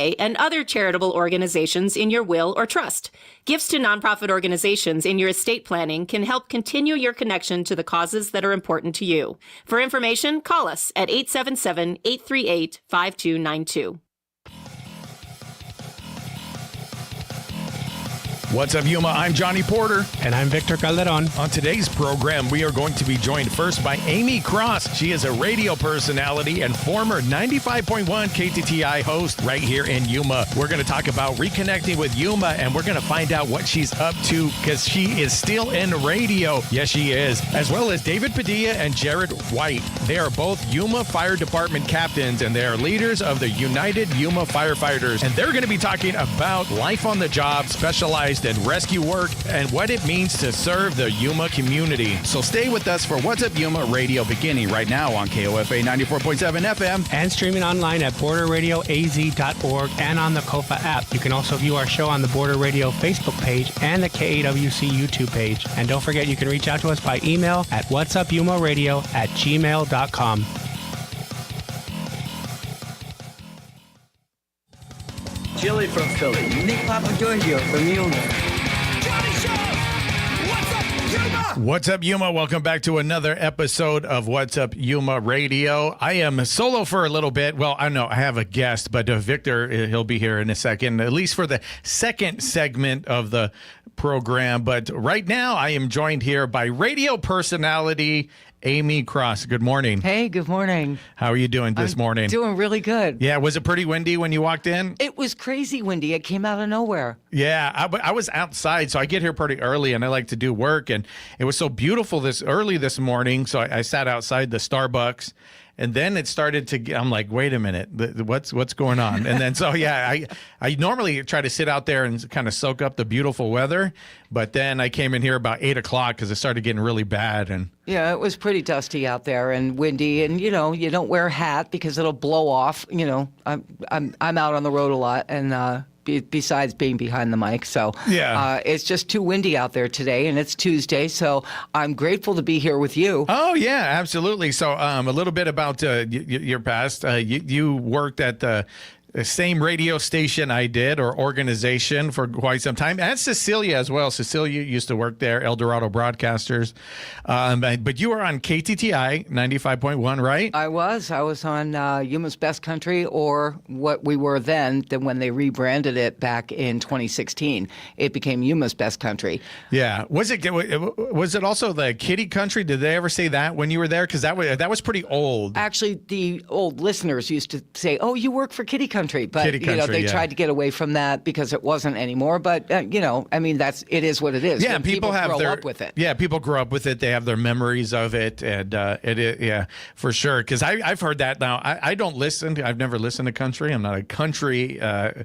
KTTI, and other charitable organizations in your will or trust. Gifts to nonprofit organizations in your estate planning can help continue your connection to the causes that are important to you. For information, call us at 877-838-5292. What's up, Yuma? I'm Johnny Porter. And I'm Victor Calderon. On today's program, we are going to be joined first by Amy Cross. She is a radio personality and former 95.1 KTTI host right here in Yuma. We're going to talk about reconnecting with Yuma, and we're going to find out what she's up to because she is still in radio. Yes, she is. As well as David Padilla and Jared White. They are both Yuma Fire Department Captains, and they are leaders of the United Yuma Firefighters. And they're going to be talking about life on the job, specialized and rescue work, and what it means to serve the Yuma community. So stay with us for What's Up Yuma Radio, beginning right now on KOFA 94.7 FM. And streaming online at borderradioaz.org and on the KOFA app. You can also view our show on the Border Radio Facebook page and the KAWC YouTube page. And don't forget, you can reach out to us by email at whatsupyumaradio@gmail.com. Chili from Philly. Nick Papagiorgio from Yuma. Johnny Show! What's up, Yuma? What's up, Yuma? Welcome back to another episode of What's Up Yuma Radio. I am solo for a little bit. Well, I know I have a guest, but Victor, he'll be here in a second, at least for the second segment of the program. But right now, I am joined here by radio personality Amy Cross. Good morning. Hey, good morning. How are you doing this morning? Doing really good. Yeah, was it pretty windy when you walked in? It was crazy windy. It came out of nowhere. Yeah, I was outside, so I get here pretty early, and I like to do work, and it was so beautiful this morning, so I sat outside the Starbucks. And then it started to I'm like, wait a minute, what's going on? And then, so yeah, I normally try to sit out there and kind of soak up the beautiful weather. But then I came in here about 8 o'clock because it started getting really bad. And yeah, it was pretty dusty out there and windy. And, you know, you don't wear a hat because it'll blow off. You know, I'm out on the road a lot. And, besides being behind the mic. So yeah, it's just too windy out there today, and it's Tuesday, so I'm grateful to be here with you. Oh, yeah, absolutely. So a little bit about your past. You worked at the same radio station I did, or organization, for quite some time, and Cecilia as well. Cecilia used to work there, El Dorado Broadcasters. But you were on KTTI 95.1, right? I was on Yuma's Best Country, or what we were then when they rebranded it back in 2016. It became Yuma's Best Country. Yeah. Was it also the Kitty Country? Did they ever say that when you were there? Because that was pretty old. Actually, the old listeners used to say, "Oh, you work for Kitty Country." But Kitty Country, they tried to get away from that because it wasn't anymore. But I mean, it is what it is. Yeah, when people grow up with it. Yeah, people grow up with it. They have their memories of it, and yeah, for sure. Because I've heard that now. I don't listen. I've never listened to country. I'm not a country. I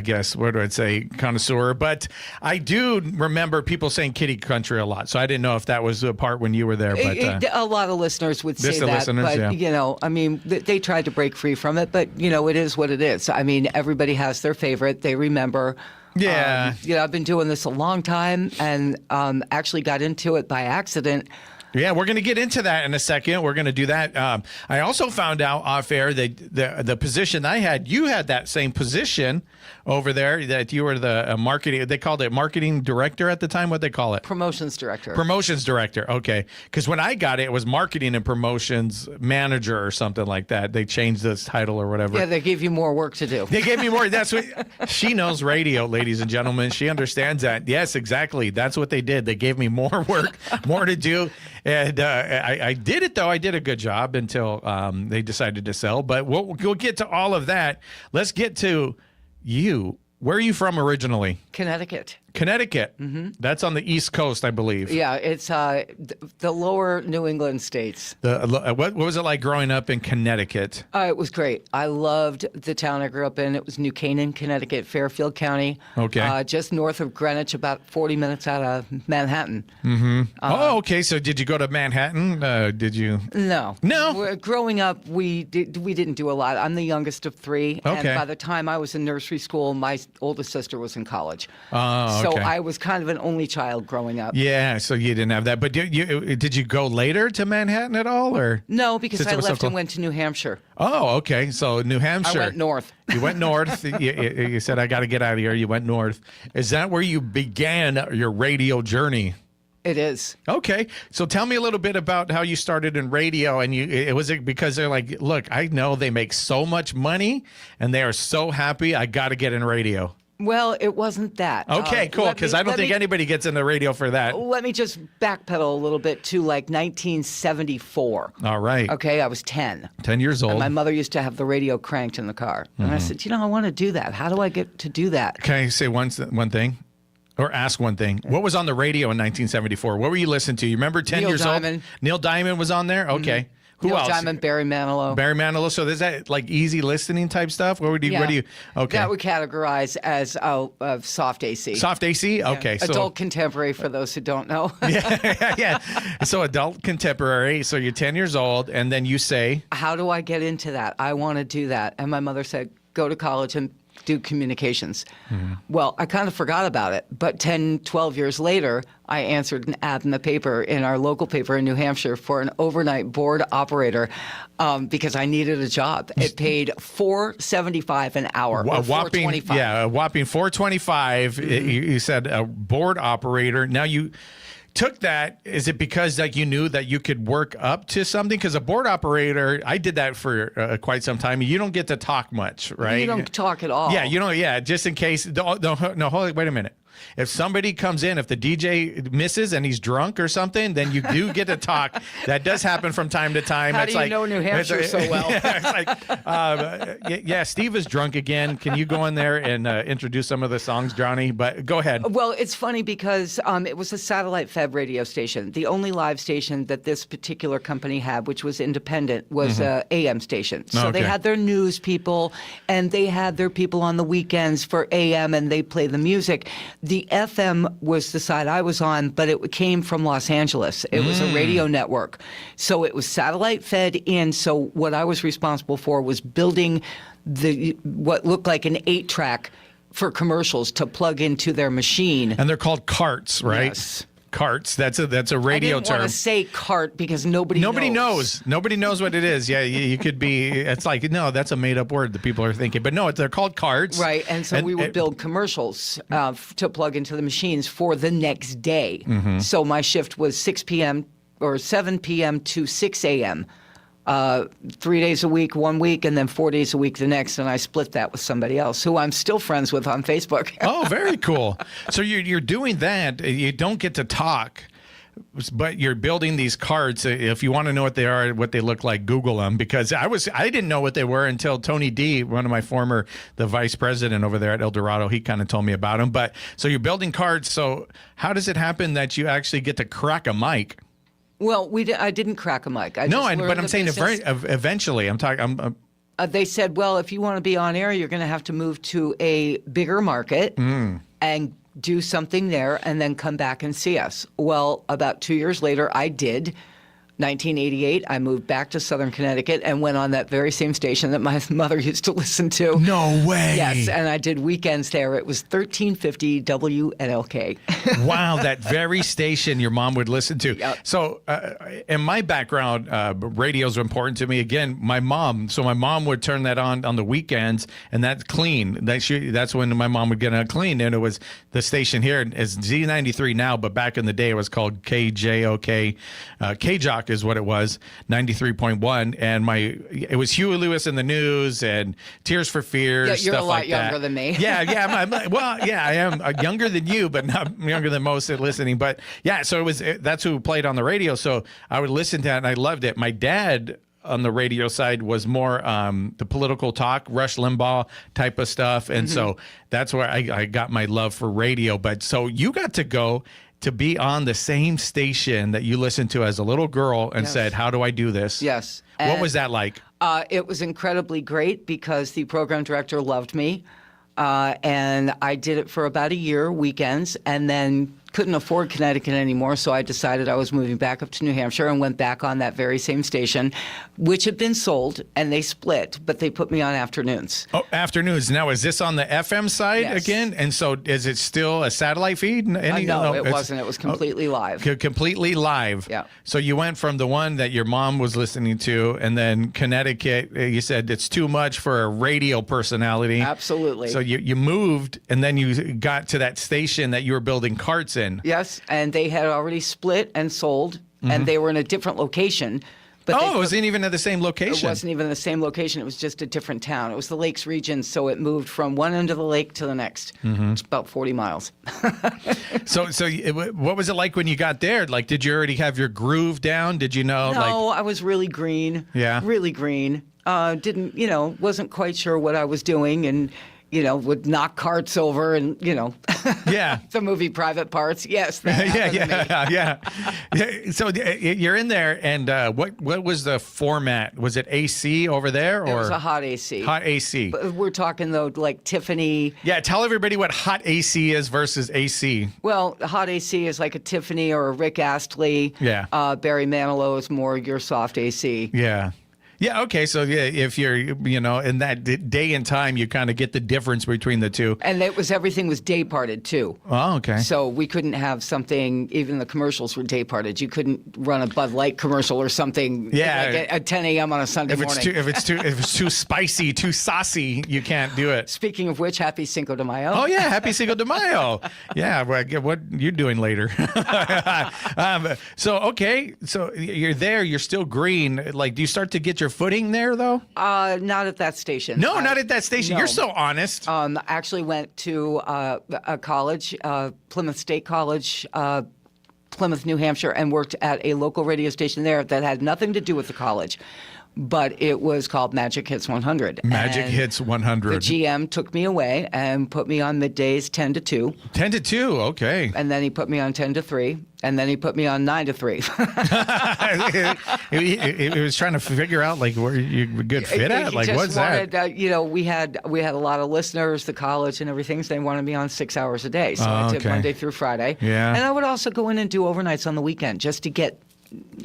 guess, what do I say, connoisseur, but I do remember people saying Kitty Country a lot, so I didn't know if that was a part when you were there. But a lot of listeners would say that, but yeah. I mean, they tried to break free from it, but it is what it is. I mean, everybody has their favorite. They remember. Yeah. I've been doing this a long time, and actually got into it by accident. Yeah, we're going to get into that in a second. We're going to do that. I also found out off air that the position I had, you had that same position over there, that you were the marketing, they called it marketing director at the time. What they call it? Promotions director. Promotions director. Okay. Because when I got it, it was marketing and promotions manager or something like that. They changed this title or whatever. Yeah, they gave you more work to do. They gave me more. That's what she knows radio, ladies and gentlemen. She understands that. Yes, exactly. That's what they did. They gave me more work, more to do. And I did it, though. I did a good job until they decided to sell. But we'll get to all of that. Let's get to you. Where are you from originally? Connecticut. Connecticut. Mm-hmm. That's on the East Coast, I believe. Yeah, it's the lower New England states. What was it like growing up in Connecticut? It was great. I loved the town I grew up in. It was New Canaan, Connecticut, Fairfield County. Okay. Just north of Greenwich, about 40 minutes out of Manhattan. Mm-hmm. Okay. So did you go to Manhattan? Did you? No. No? Growing up, we didn't do a lot. I'm the youngest of three. Okay. And by the time I was in nursery school, my oldest sister was in college. Oh. So okay. I was kind of an only child growing up. Yeah, so you didn't have that. But did you go later to Manhattan at all, or? No, because Since I it was so left cool? and went to New Hampshire. Oh, okay. So New Hampshire. I went north. You went north. You said, I got to get out of here. You went north. Is that where you began your radio journey? It is. Okay. So tell me a little bit about how you started in radio. And was it because they're like, look, I know they make so much money and they are so happy. I got to get in radio. Well, it wasn't that. Okay, cool. Because I don't think anybody gets into radio for that. Let me just backpedal a little bit to like 1974. All right. Okay, I was 10. 10 years old. And my mother used to have the radio cranked in the car. And I said, I want to do that. How do I get to do that? Can I say one thing? Or ask one thing. What was on the radio in 1974? What were you listening to? You remember 10 Neil years Diamond. old? Neil Diamond was on there? Okay. Who Neil else? Diamond, Barry Manilow. Barry Manilow. So is that like easy listening type stuff? What do you okay. That would categorize as soft AC. Soft AC? Okay. So Adult contemporary for those who don't know. yeah. So adult contemporary. So you're 10 years old and then you say, How do I get into that? I want to do that. And my mother said, go to college and do communications. Well, I kind of forgot about it. But 10, 12 years later, I answered an ad in the paper, in our local paper in New Hampshire, for an overnight board operator because I needed a job. It paid $4.75 an hour. a whopping, $4.25. a whopping $4.25. You said a board operator. Now you took that. Is it because like you knew that you could work up to something? Because a board operator, I did that for quite some time. You don't get to talk much, right? You don't talk at all. Yeah, yeah. Just in case. No, hold. Wait a minute. If somebody comes in, if the DJ misses and he's drunk or something, then you do get to talk. That does happen from time to time. How do you know New Hampshire so well? It's like, Steve is drunk again. Can you go in there and introduce some of the songs, Johnny? But go ahead. Well, it's funny because it was a satellite-fed radio station. The only live station that this particular company had, which was independent, was a AM station. So they had their news people, and they had their people on the weekends for AM, and they play the music. The FM was the side I was on, but it came from Los Angeles. It was a radio network. So it was satellite fed in. So what I was responsible for was building what looked like an 8-track for commercials to plug into their machine. And they're called carts, right? Yes. Carts. That's a radio I didn't term. want to say cart because nobody knows. Nobody knows what it is. Yeah, you could be. It's like, no, that's a made up word that people are thinking. But no, they're called carts. Right. And so we would build commercials to plug into the machines for the next day. So my shift was 6 p.m. or 7 p.m. to 6 a.m. 3 days a week, 1 week, and then 4 days a week the next. And I split that with somebody else who I'm still friends with on Facebook. Oh, very cool. So you're doing that. You don't get to talk, but you're building these cards. If you want to know what they are, what they look like, Google them, because I didn't know what they were until Tony D, one of my the vice president over there at El Dorado, he kind of told me about them. But so you're building cards. So how does it happen that you actually get to crack a mic? Well, I didn't crack a mic. But I'm saying eventually. I'm talking. They said, well, if you want to be on air, you're going to have to move to a bigger market and do something there and then come back and see us. Well, about 2 years later, I did. 1988, I moved back to Southern Connecticut and went on that very same station that my mother used to listen to. No way. Yes, and I did weekends there. It was 1350 WNLK. Wow, that very station your mom would listen to. Yep. So in my background, radios are important to me. Again, my mom would turn that on the weekends, and that's clean. That's when my mom would get it clean, and it was the station here. It's Z93 now, but back in the day it was called KJOK. KJOK is what it was, 93.1, and it was Huey Lewis in the news and Tears for Fears, you're stuff a lot like that. younger than me. I am younger than you, but not younger than most listening. But yeah, so that's who played on the radio. So I would listen to that, and I loved it. My dad on the radio side was more the political talk, Rush Limbaugh type of stuff, and so that's where I got my love for radio. But so you got to go to be on the same station that you listened to as a little girl and said, how do I do this? Yes. What was that like? It was incredibly great because the program director loved me. And I did it for about a year, weekends, and then couldn't afford Connecticut anymore, so I decided I was moving back up to New Hampshire and went back on that very same station, which had been sold, and they split, but they put me on afternoons. Oh, afternoons. Now, is this on the FM side again? And so is it still a satellite feed? No, it wasn't. It was completely live. Completely live. Yeah. So you went from the one that your mom was listening to, and then Connecticut, you said it's too much for a radio personality. Absolutely. So you moved, and then you got to that station that you were building carts in. Yes, and they had already split and sold, and they were in a different location. But it wasn't even at the same location. It wasn't even the same location. It was just a different town. It was the Lakes region, so it moved from one end of the lake to the next. It's about 40 miles. So what was it like when you got there? Like, did you already have your groove down? Did you know? No, I was really green. Yeah. Really green. Wasn't quite sure what I was doing, and would knock carts over and, Yeah. the movie Private Parts. Yes. That yeah. So you're in there, and what was the format? Was it AC over there? It was a hot AC. Hot AC. But we're talking, though, like Tiffany. Yeah, tell everybody what hot AC is versus AC. Well, hot AC is like a Tiffany or a Rick Astley. Yeah. Barry Manilow is more your soft AC. Yeah. Yeah, okay. So, yeah, if you're, in that day and time, you kind of get the difference between the two. And everything was day parted, too. Oh, okay. So we couldn't have something, even the commercials were day parted. You couldn't run a Bud Light commercial or something like at 10 a.m. on a Sunday morning. If it's too spicy, too saucy, you can't do it. Speaking of which, happy Cinco de Mayo. Oh, yeah, happy Cinco de Mayo. Yeah, what you're doing later. So you're there, you're still green. Like, do you start to get your footing there, though? Not at that station. No, not at that station. No. You're so honest. Actually went to a college, Plymouth State College, Plymouth, New Hampshire, and worked at a local radio station there that had nothing to do with the college. But it was called Magic Hits 100. Magic Hits 100. The GM took me away and put me on middays 10 to 2. 10 to 2, okay. And then he put me on 10 to 3. And then he put me on 9 to 3. He was trying to figure out, like, where you were good fit at? Like, what's that? We had a lot of listeners, the college and everything, so they wanted me on 6 hours a day. So I did Monday through Friday. Yeah. And I would also go in and do overnights on the weekend just to get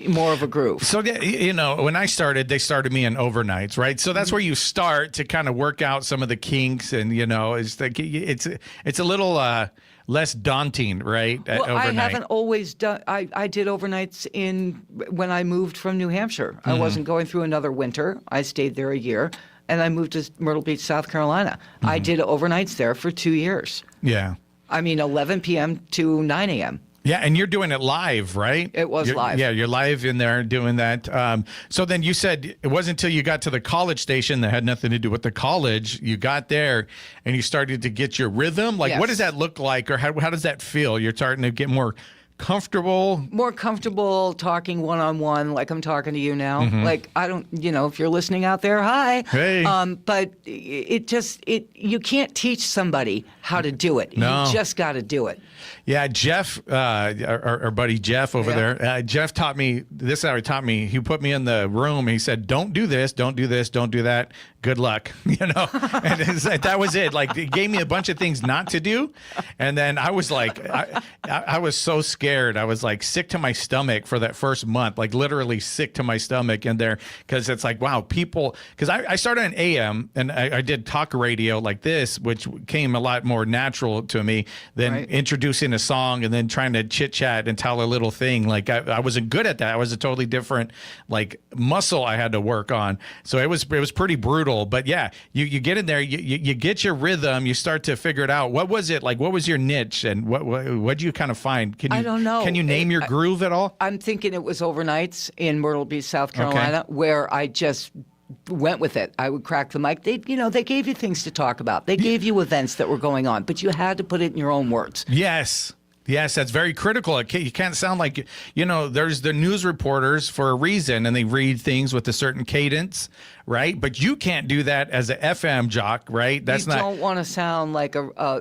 more of a groove. So, when I started, they started me in overnights, right? So that's where you start to kind of work out some of the kinks, and it's a little less daunting, right? Well, overnight. I haven't always done. I did overnights when I moved from New Hampshire. I wasn't going through another winter. I stayed there a year, and I moved to Myrtle Beach, South Carolina. I did overnights there for 2 years. Yeah. 11 p.m. to 9 a.m. Yeah, and you're doing it live, right? It was live. Yeah, you're live in there doing that. So then you said it wasn't until you got to the college station that had nothing to do with the college. You got there and you started to get your rhythm. Like, what does that look like, or how does that feel? You're starting to get more comfortable? More comfortable talking one-on-one like I'm talking to you now. Like, I don't, if you're listening out there, hi. Hey. But you can't teach somebody how to do it. No. You just got to do it. Yeah, Jeff, our buddy Jeff over there, Jeff taught me, he put me in the room. He said, don't do this, don't do this, don't do that. Good luck, And that was it. Like, it gave me a bunch of things not to do. And then I was like, I was so scared. I was like sick to my stomach for that first month, like literally sick to my stomach in there. Because it's like, wow, people, because I started on AM and I did talk radio like this, which came a lot more natural to me than introducing a song and then trying to chit chat and tell a little thing. Like, I wasn't good at that. I was a totally different like muscle I had to work on. So it was pretty brutal. But yeah, you get in there, you get your rhythm, you start to figure it out. What was it like? What was your niche, and what'd you kind of find? I don't know. Can you name your groove at all? I'm thinking it was overnights in Myrtle Beach, South Carolina, where I just went with it. I would crack the mic. They gave you things to talk about. They gave you events that were going on, but you had to put it in your own words. Yes. Yes, that's very critical. You can't sound like, there's the news reporters for a reason, and they read things with a certain cadence, right? But you can't do that as an FM jock, right? That's you don't want to sound like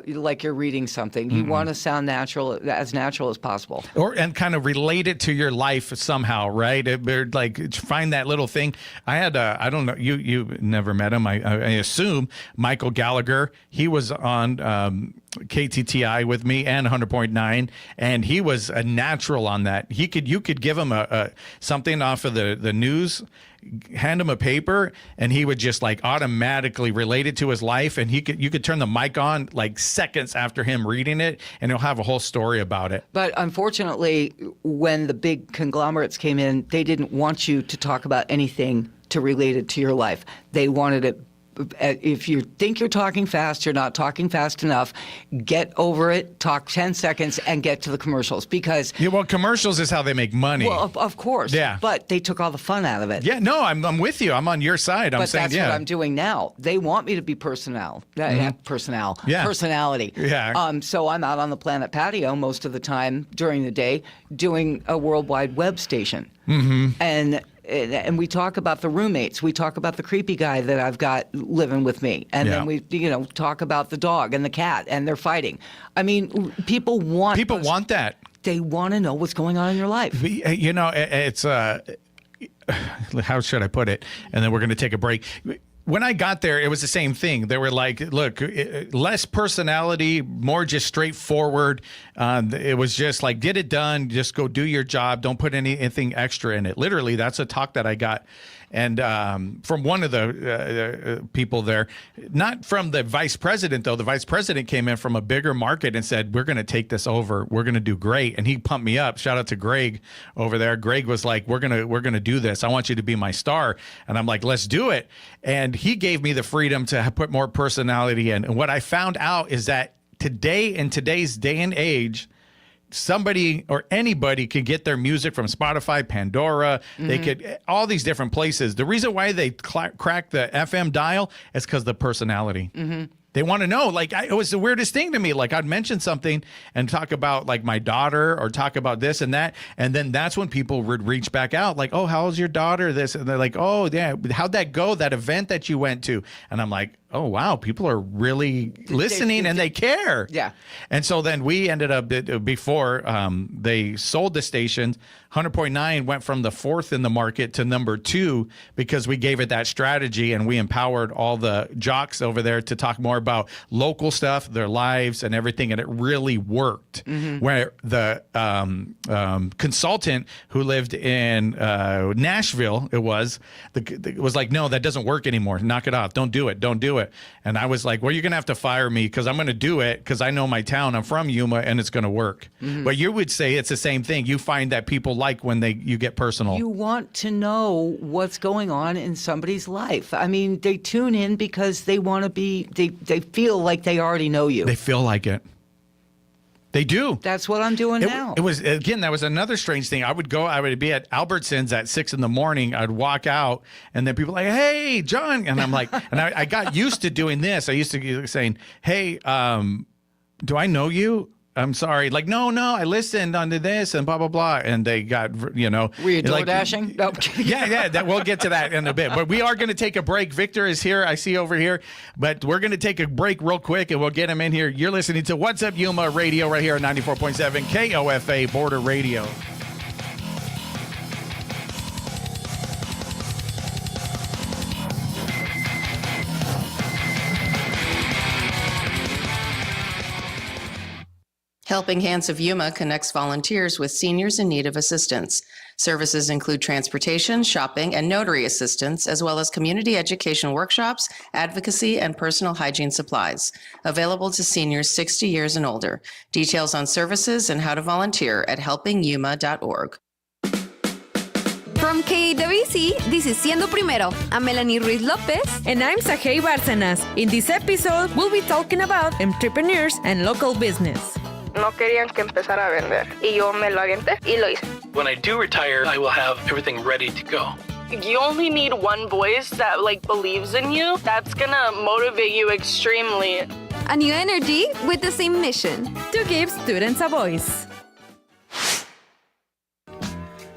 like you're reading something. You want to sound as natural as possible, and kind of relate it to your life somehow, right? Like find that little thing. I had I don't know, you never met him. I assume Michael Gallagher. He was on KTTI with me and 100.9, and he was a natural on that. You could give him a something off of the news, hand him a paper, and he would just like automatically relate it to his life, and you could turn the mic on like seconds after him reading it, and he'll have a whole story about it. But unfortunately, when the big conglomerates came in, they didn't want you to talk about anything to relate it to your life. They wanted it. If you think you're talking fast, you're not talking fast enough. Get over it, talk 10 seconds, and get to the commercials. Because commercials is how they make money. Well, of course. Yeah. But they took all the fun out of it. Yeah, no, I'm with you. I'm on your side. But that's what I'm doing now. They want me to be personality. Yeah. So I'm out on the Planet Patio most of the time during the day doing a World Wide Web station. And we talk about the roommates. We talk about the creepy guy that I've got living with me. And then we, talk about the dog and the cat and they're fighting. I mean, people want that. They want to know what's going on in your life. It's how should I put it? And then we're going to take a break. When I got there, it was the same thing. They were like, look, less personality, more just straightforward. It was just like, get it done. Just go do your job. Don't put anything extra in it. Literally, that's a talk that I got. And from one of the people there, not from the vice president, though. The vice president came in from a bigger market and said, we're going to take this over. We're going to do great. And he pumped me up. Shout out to Greg over there. Greg was like, we're going to do this. I want you to be my star. And I'm like, let's do it. And he gave me the freedom to put more personality in. And what I found out is that today, in today's day and age, somebody or anybody could get their music from Spotify, Pandora. They could, all these different places. The reason why they crack the FM dial is because the personality. They want to know, like, it was the weirdest thing to me. Like, I'd mention something and talk about, like, my daughter or talk about this and that. And then that's when people would reach back out, like, oh, how's your daughter? This. And they're like, oh, yeah, how'd that go? That event that you went to? And I'm like, oh, wow, people are really listening and they care. Yeah. And so then we ended up, before they sold the stations, 100.9 went from the 4th in the market to number 2 because we gave it that strategy and we empowered all the jocks over there to talk more about local stuff, their lives and everything. And it really worked. Where the consultant who lived in Nashville, it was like, no, that doesn't work anymore. Knock it off. Don't do it. Don't do it. And I was like, well, you're going to have to fire me because I'm going to do it because I know my town. I'm from Yuma and it's going to work. But you would say it's the same thing. You find that people like when you get personal. You want to know what's going on in somebody's life. I mean, they tune in because they want to be, they feel like they already know you. They feel like it. They do. That's what I'm doing now. It was, again, that was another strange thing. I would be at Albertsons at 6 a.m. I'd walk out and then people were like, hey, John. And I'm like, and I got used to doing this. I used to be saying, hey, do I know you? I'm sorry. Like, no, I listened onto this and blah, blah, blah. And they got, Were you door dashing? No. Yeah. We'll get to that in a bit. But we are going to take a break. Victor is here. I see over here. But we're going to take a break real quick and we'll get him in here. You're listening to What's Up Yuma Radio right here on 94.7 KOFA Border Radio. Helping Hands of Yuma connects volunteers with seniors in need of assistance. Services include transportation, shopping, and notary assistance, as well as community education workshops, advocacy, and personal hygiene supplies. Available to seniors 60 years and older. Details on services and how to volunteer at helpingyuma.org. From KWC, this is Siendo Primero. I'm Melanie Ruiz Lopez. And I'm Sajay Bárcenas. In this episode, we'll be talking about entrepreneurs and local business. No querían que empezara a vender. Y yo me lo aventé y lo hice. When I do retire, I will have everything ready to go. You only need one voice that believes in you. That's gonna motivate you extremely. A new energy with the same mission. To give students a voice.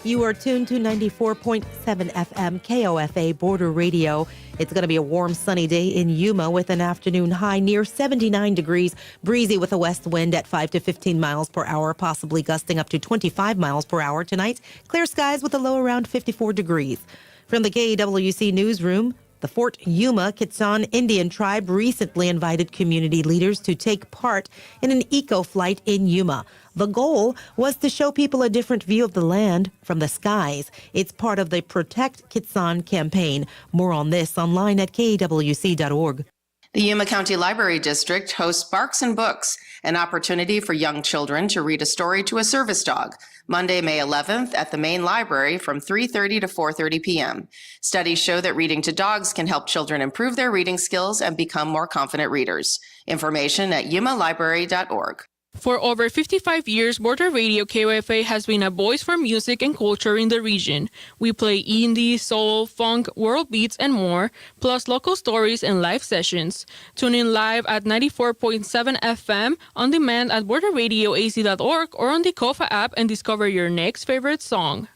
You are tuned to 94.7 FM KOFA Border Radio. It's going to be a warm, sunny day in Yuma with an afternoon high near 79 degrees, breezy with a west wind at 5 to 15 miles per hour, possibly gusting up to 25 miles per hour tonight. Clear skies with a low around 54 degrees. From the KWC newsroom, the Fort Yuma Kitsan Indian tribe recently invited community leaders to take part in an eco-flight in Yuma. The goal was to show people a different view of the land from the skies. It's part of the Protect Kitsan campaign. More on this online at kwc.org. The Yuma County Library District hosts Barks and Books, an opportunity for young children to read a story to a service dog, Monday, May 11th at the main library from 3:30 to 4:30 p.m. Studies show that reading to dogs can help children improve their reading skills and become more confident readers. Information at yumalibrary.org. For over 55 years, Border Radio KOFA has been a voice for music and culture in the region. We play indie, soul, funk, world beats, and more, plus local stories and live sessions. Tune in live at 94.7 FM, on demand at borderradioaz.org or on the KOFA app and discover your next favorite song.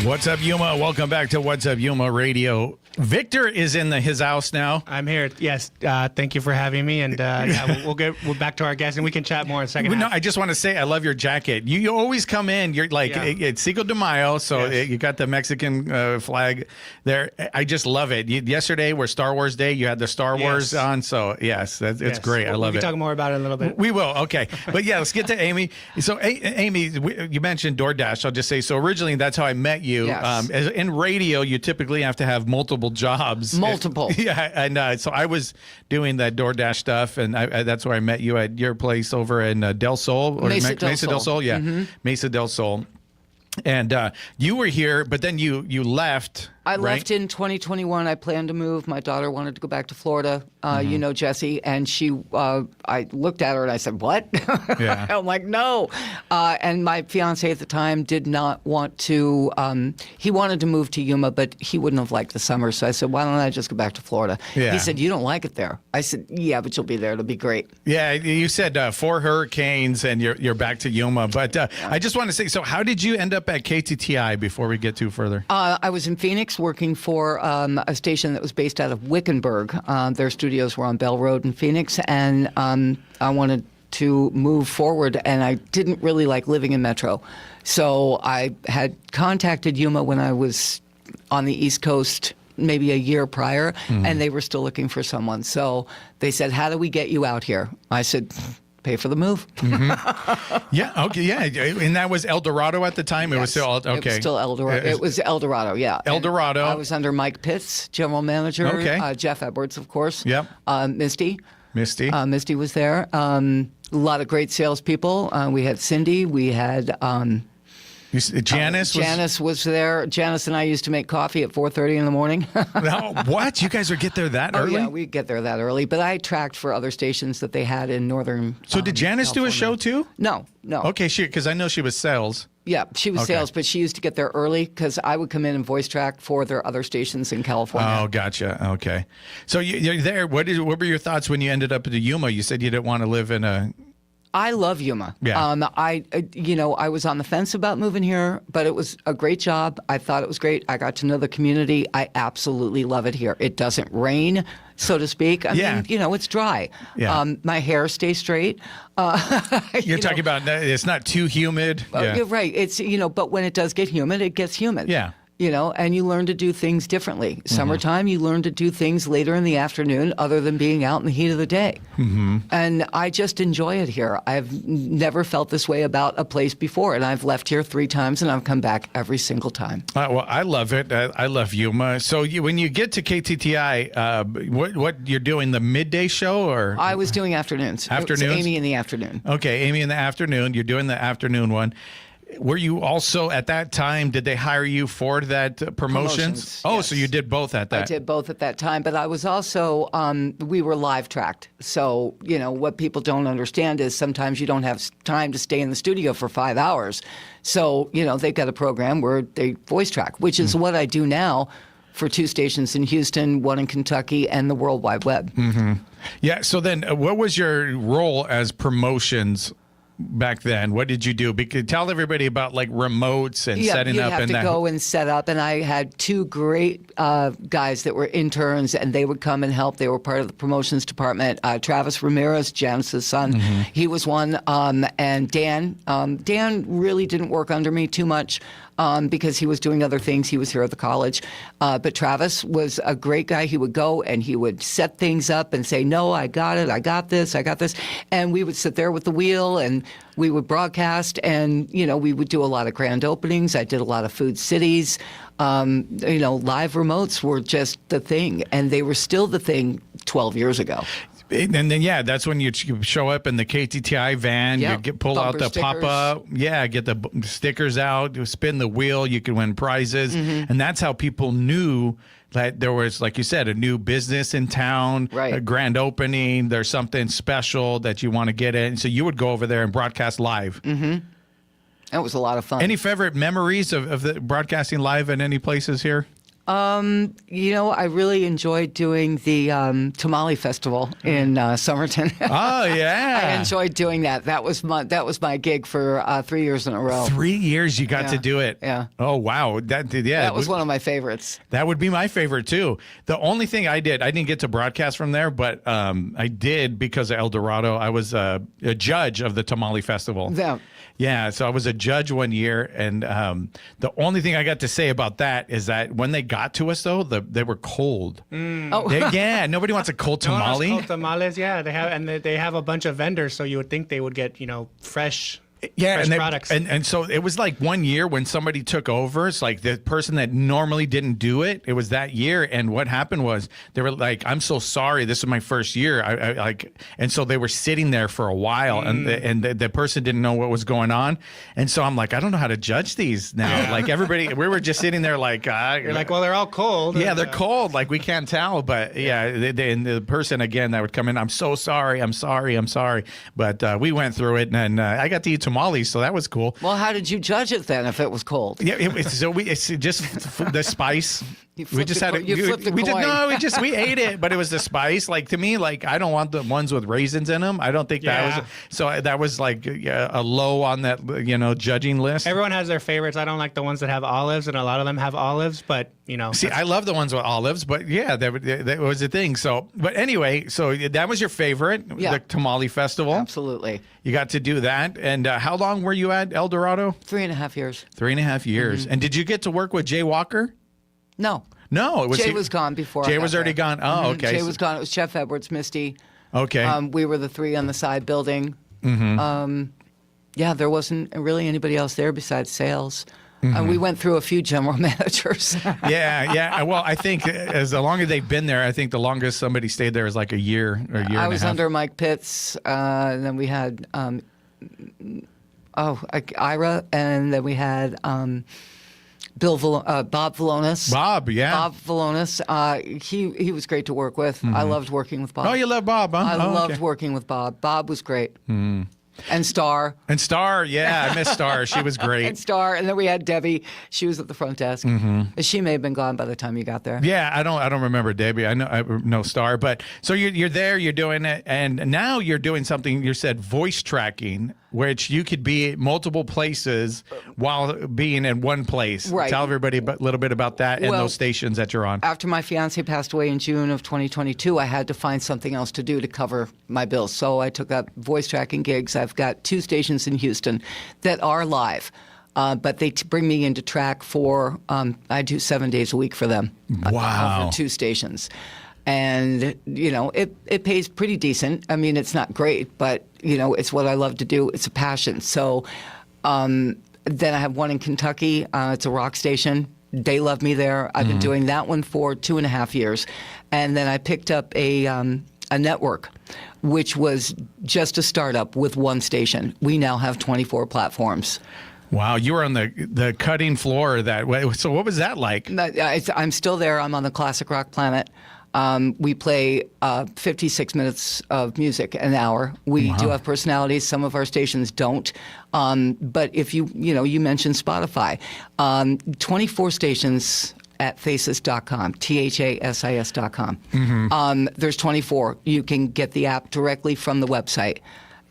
What's up, Yuma? Welcome back to What's Up, Yuma Radio. Victor is in his house now. I'm here. Yes. Thank you for having me. And we'll back to our guest, and we can chat more in a second. No, I just want to say I love your jacket. You always come in. You're like, it's Cinco de Mayo, so you got the Mexican flag there. I just love it. Yesterday was Star Wars Day. You had the Star Wars on, so it's great. I love it. We can talk more about it in a little bit. We will. Okay. But yeah, let's get to Amy. So Amy, you mentioned DoorDash. I'll just say, so originally that's how I met you. Yes. In radio, you typically have to have multiple jobs. Multiple. Yeah, and so I was doing that DoorDash stuff, and that's where I met you at your place over in Del Sol. Or Mesa del Sol. Yeah, Mm-hmm. Mesa del Sol. And you were here, but then you left. I left in 2021. I planned to move. My daughter wanted to go back to Florida. You know Jessie, and I looked at her and I said, "What?" Yeah. I'm like, "No." And my fiance at the time did not want to. He wanted to move to Yuma, but he wouldn't have liked the summer. So I said, "Why don't I just go back to Florida?" Yeah. He said, "You don't like it there." I said, "Yeah, but you'll be there. It'll be great." Yeah, you said 4 hurricanes, and you're back to Yuma. But I just want to say, so how did you end up at KTTI before we get too further? I was in Phoenix working for a station that was based out of Wickenburg. Their studios were on Bell Road in Phoenix, and I wanted to move forward, and I didn't really like living in Metro. So I had contacted Yuma when I was on the East Coast maybe a year prior, and they were still looking for someone. So they said, "How do we get you out here?" I said, "Pay for the move." Yeah. Okay. Yeah. And that was El Dorado at the time. It was still okay. It was still El Dorado. It was El Dorado. Yeah. El Dorado. And I was under Mike Pitts, general manager. Okay. Jeff Edwards, of course. Yep. Misty. Misty was there. A lot of great salespeople. We had Cindy. We had. Janice was there. Janice and I used to make coffee at 4:30 in the morning. No, what? You guys would get there that early? Yeah, we'd get there that early. But I tracked for other stations that they had in northern. So did Janice do a show too? No. Okay, because I know she was sales. Yeah, she was sales, but she used to get there early because I would come in and voice track for their other stations in California. Oh, gotcha. Okay. So you're there. What were your thoughts when you ended up at the Yuma? You said you didn't want to live in a... I love Yuma. Yeah. I was on the fence about moving here, but it was a great job. I thought it was great. I got to know the community. I absolutely love it here. It doesn't rain, so to speak. I mean, it's dry. Yeah. My hair stays straight. You're talking about it's not too humid. You're right. It's, but when it does get humid, it gets humid. Yeah. And you learn to do things differently. Summertime, you learn to do things later in the afternoon other than being out in the heat of the day. And I just enjoy it here. I've never felt this way about a place before, and I've left here 3 times, and I've come back every single time. Well, I love it. I love Yuma. So when you get to KTTI, what you're doing, the midday show? Or I was doing afternoons. Afternoons? It was Amy in the afternoon. Okay, Amy in the afternoon. You're doing the afternoon one. Were you also at that time, did they hire you for that promotions? Oh, yes. so you did both at that. I did both at that time, but I was also, we were live tracked. So, what people don't understand is sometimes you don't have time to stay in the studio for 5 hours. So, they've got a program where they voice track, which is what I do now for 2 stations in Houston, 1 in Kentucky, and the World Wide Web. Mm-hmm. Yeah, so then what was your role as promotions back then? What did you do? Because tell everybody about like remotes and setting up. You have to go and set up. And I had 2 great guys that were interns, and they would come and help. They were part of the promotions department. Travis Ramirez, Janice's son, he was one. And Dan. Dan really didn't work under me too much. Because he was doing other things. He was here at the college. But Travis was a great guy. He would go and he would set things up and say, no, I got it. I got this. I got this. And we would sit there with the wheel and we would broadcast. And, we would do a lot of grand openings. I did a lot of food cities. Live remotes were just the thing. And they were still the thing 12 years ago. And then, that's when you show up in the KTTI van, you pull out the pop-up, get the stickers out, you spin the wheel, you can win prizes. And that's how people knew that there was, like you said, a new business in town, a grand opening, there's something special that you want to get in. So you would go over there and broadcast live. That was a lot of fun. Any favorite memories of the broadcasting live at any places here? I really enjoyed doing the Tamale Festival in Somerton. Oh yeah, I enjoyed doing that. That was my gig for 3 years in a row. 3 years you got to do it. Yeah. Oh wow, that was one of my favorites. That would be my favorite too. The only thing I didn't get to broadcast from there, but I did because of El Dorado. I was a judge of the Tamale Festival. Yeah, so I was a judge one year, and the only thing I got to say about that is that when they got to us, though, they were cold. Nobody wants a cold tamale. Cold tamales, they have a bunch of vendors, so you would think they would get fresh. Products. And so it was like 1 year when somebody took over. It's like the person that normally didn't do it. It was that year. And what happened was they were like, I'm so sorry. This is my first year. And so they were sitting there for a while and the person didn't know what was going on. And so I'm like, I don't know how to judge these now. Like everybody, we were just sitting there like, you're like, well, they're all cold. Yeah, they're cold. Like we can't tell. But and the person again that would come in, I'm so sorry. I'm sorry. But we went through it and I got to eat tamales, so that was cool. Well, how did you judge it then if it was cold? Yeah, it's just the spice. We just had we we ate it, but it was the spice. Like to me, like I don't want the ones with raisins in them. I don't think that was so. That was like a low on that judging list. Everyone has their favorites. I don't like the ones that have olives, and a lot of them have olives. But see, I love the ones with olives. But that was the thing. So, but anyway, so that was your favorite, the Tamale Festival. Absolutely, you got to do that. And how long were you at El Dorado? 3.5 years. 3.5 years. And did you get to work with Jay Walker? No, Jay was gone before. Jay was already gone. Oh, okay. Jay was gone. It was Chef Edwards, Misty. Okay. We were the 3 on the side building. There wasn't really anybody else there besides sales. We went through a few general managers. Yeah. Well, I think as long as they've been there, I think the longest somebody stayed there is like a year or a year. I was under Mike Pitts, and then we had Ira, and then we had Bob Valonis. Bob Valonis. He was great to work with. I loved working with Bob. Oh, you love Bob, huh? I loved working with Bob. Bob was great. And Star. I miss Star. She was great. And Star, and then we had Debbie. She was at the front desk. She may have been gone by the time you got there. Yeah, I don't remember Debbie. I know Star, but so you're there, you're doing it, and now you're doing something. You said voice tracking, which you could be at multiple places while being in one place. Right. Tell everybody a little bit about that and those stations that you're on. After my fiance passed away in June of 2022, I had to find something else to do to cover my bills. So I took up voice tracking gigs. I've got 2 stations in Houston that are live. But they bring me in to track for, I do 7 days a week for them. Wow. For 2 stations. And, it pays pretty decent. I mean, it's not great, but, it's what I love to do. It's a passion. So then I have one in Kentucky. It's a rock station. They love me there. I've been doing that one for 2.5 years. And then I picked up a network, which was just a startup with 1 station. We now have 24 platforms. Wow, you were on the cutting floor of that. So what was that like? I'm still there. I'm on the Classic Rock Planet. We play 56 minutes of music an hour. We do have personalities. Some of our stations don't. But if you mentioned Spotify, 24 stations at Thasis.com, THASIS.com. There's 24. You can get the app directly from the website,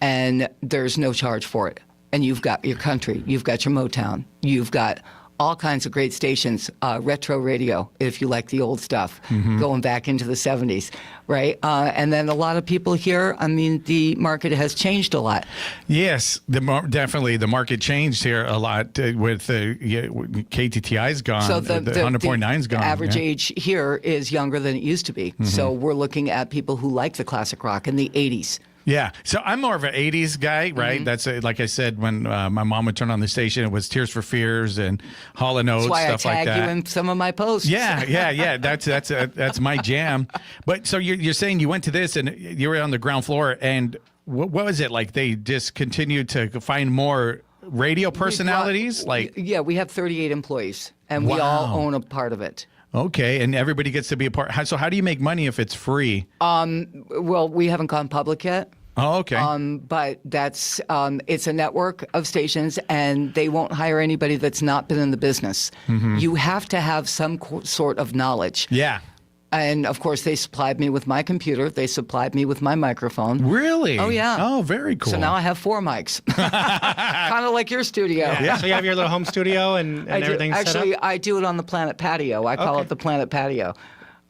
and there's no charge for it. And you've got your country, you've got your Motown, you've got all kinds of great stations, retro radio, if you like the old stuff, going back into the 70s, right? And then a lot of people here, I mean, the market has changed a lot. Yes, definitely. The market changed here a lot with KTTI's gone, So the 100.9's gone. The average age here is younger than it used to be. So we're looking at people who like the classic rock in the 80s. Yeah. So I'm more of an 80s guy, right? That's like I said, when my mom would turn on the station, it was Tears for Fears and Hall & Oates, stuff like that. That's why I tag you in some of my posts. Yeah. That's my jam. But so you're saying you went to this and you were on the ground floor, and what was it like? They just continued to find more radio personalities? Yeah, we have 38 employees, and we all own a part of it. Okay, and everybody gets to be a part. So how do you make money if it's free? Well, we haven't gone public yet. Oh, okay. But that's it's a network of stations, and they won't hire anybody that's not been in the business. You have to have some sort of knowledge. Yeah. And of course, they supplied me with my computer. They supplied me with my microphone. Really? Oh, yeah. Oh, very cool. So now I have 4 mics, kind of like your studio. Yeah. So you have your little home studio and everything set up? Actually, I do it on the Planet Patio. I call it the Planet Patio.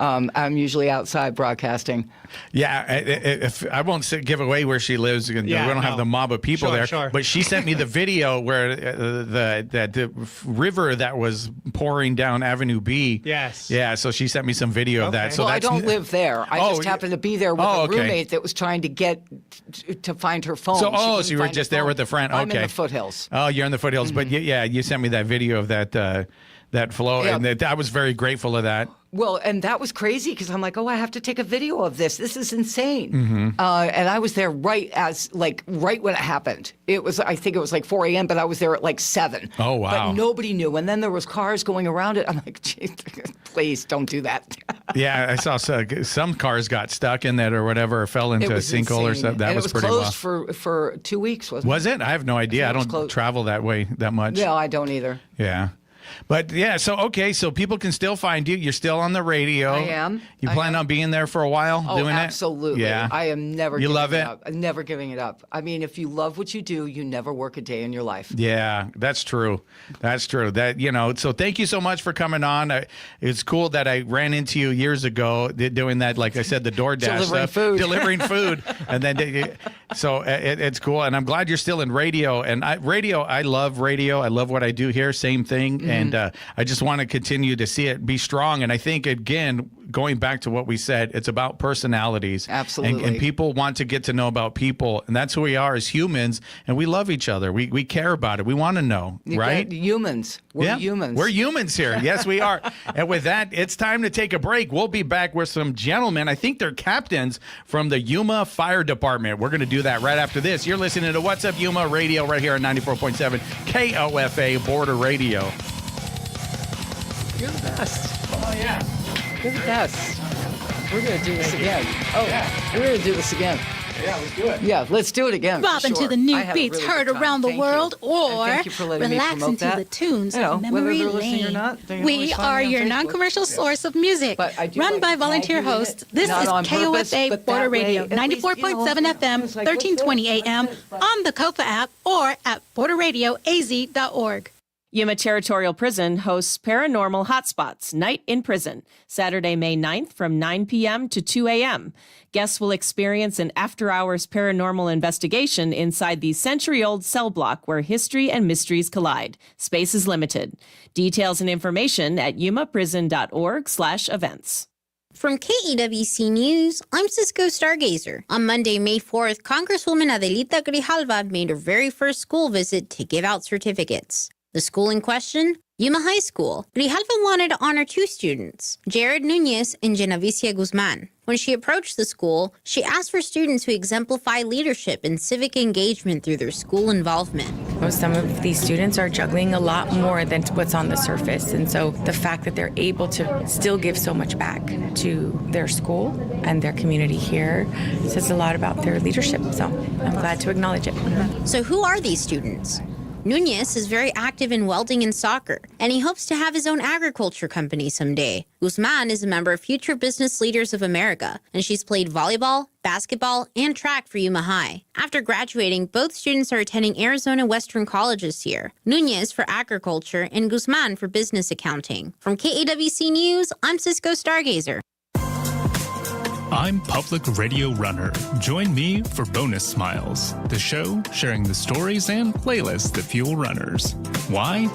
I'm usually outside broadcasting. Yeah, if I won't give away where she lives. We don't have the mob of people there. Sure. But she sent me the video where the river that was pouring down Avenue B. Yes. Yeah, so she sent me some video of that. So I don't live there. I just happened to be there with a roommate that was trying to get to find her phone. So you were just there with a friend. Okay. I'm in the foothills. Oh, you're in the foothills. But yeah, you sent me that video of that flow, and I was very grateful of that. Well, and that was crazy because I'm like, I have to take a video of this. This is insane. And I was there right when it happened. I think it was like 4 a.m., but I was there at like 7. Oh, wow. But nobody knew. And then there was cars going around it. I'm like, geez, please don't do that. Yeah, I saw some cars got stuck in that or whatever, or fell into a sinkhole or something. That was pretty closed for 2 weeks, wasn't it? Was it? I have no idea. I don't travel that way that much. No, I don't either. Yeah. But yeah, so people can still find you. You're still on the radio. I am. You plan on being there for a while doing it? Absolutely. Yeah. I am never You love it? up. I'm never giving it up. I mean, if you love what you do, you never work a day in your life. Yeah, that's true. That's true. So thank you so much for coming on. It's cool that I ran into you years ago doing that, like I said, the DoorDash delivering food. And then so it's cool. And I'm glad you're still in radio. And I love radio. I love what I do here. Same thing. And I just want to continue to see it be strong. And I think, again, going back to what we said, it's about personalities. Absolutely. And people want to get to know about people. And that's who we are as humans. And we love each other. We care about it. We want to know, right? Humans. We're humans. We're humans here. Yes, we are. And with that, it's time to take a break. We'll be back with some gentlemen. I think they're captains from the Yuma Fire Department. We're going to do that right after this. You're listening to What's Up Yuma Radio right here on 94.7 KOFA Border Radio. You're the best. Oh, yeah. You're the best. We're going to do this again. We're going to do this again. Yeah, let's do it. Yeah, let's do it again. Bobbing to the new beats heard around the world, or relaxing to the tunes of memory lane. We are your non-commercial source of music. Run by volunteer hosts. This is KOFA Border Radio, 94.7 FM, 1320 AM, on the KOFA app, or at borderradioaz.org. Yuma Territorial Prison hosts Paranormal Hotspots Night in Prison, Saturday, May 9th from 9 p.m. to 2 a.m. Guests will experience an after-hours paranormal investigation inside the century-old cell block where history and mysteries collide. Space is limited. Details and information at yumaprison.org/events. From KEWC News, I'm Cisco Stargazer. On Monday, May 4th, Congresswoman Adelita Grijalva made her very first school visit to give out certificates. The school in question, Yuma High School. Grijalva wanted to honor 2 students, Jared Nunez and Genevicia Guzman. When she approached the school, she asked for students who exemplify leadership and civic engagement through their school involvement. Some of these students are juggling a lot more than what's on the surface. And so the fact that they're able to still give so much back to their school and their community here says a lot about their leadership. So I'm glad to acknowledge it. So who are these students? Nunez is very active in welding and soccer, and he hopes to have his own agriculture company someday. Guzman is a member of Future Business Leaders of America, and she's played volleyball, basketball, and track for Yuma High. After graduating, both students are attending Arizona Western College this year. Nunez for agriculture and Guzman for business accounting. From KAWC News, I'm Cisco Stargazer. I'm Public Radio Runner. Join me for Bonus Smiles, the show sharing the stories and playlists that fuel runners. Why?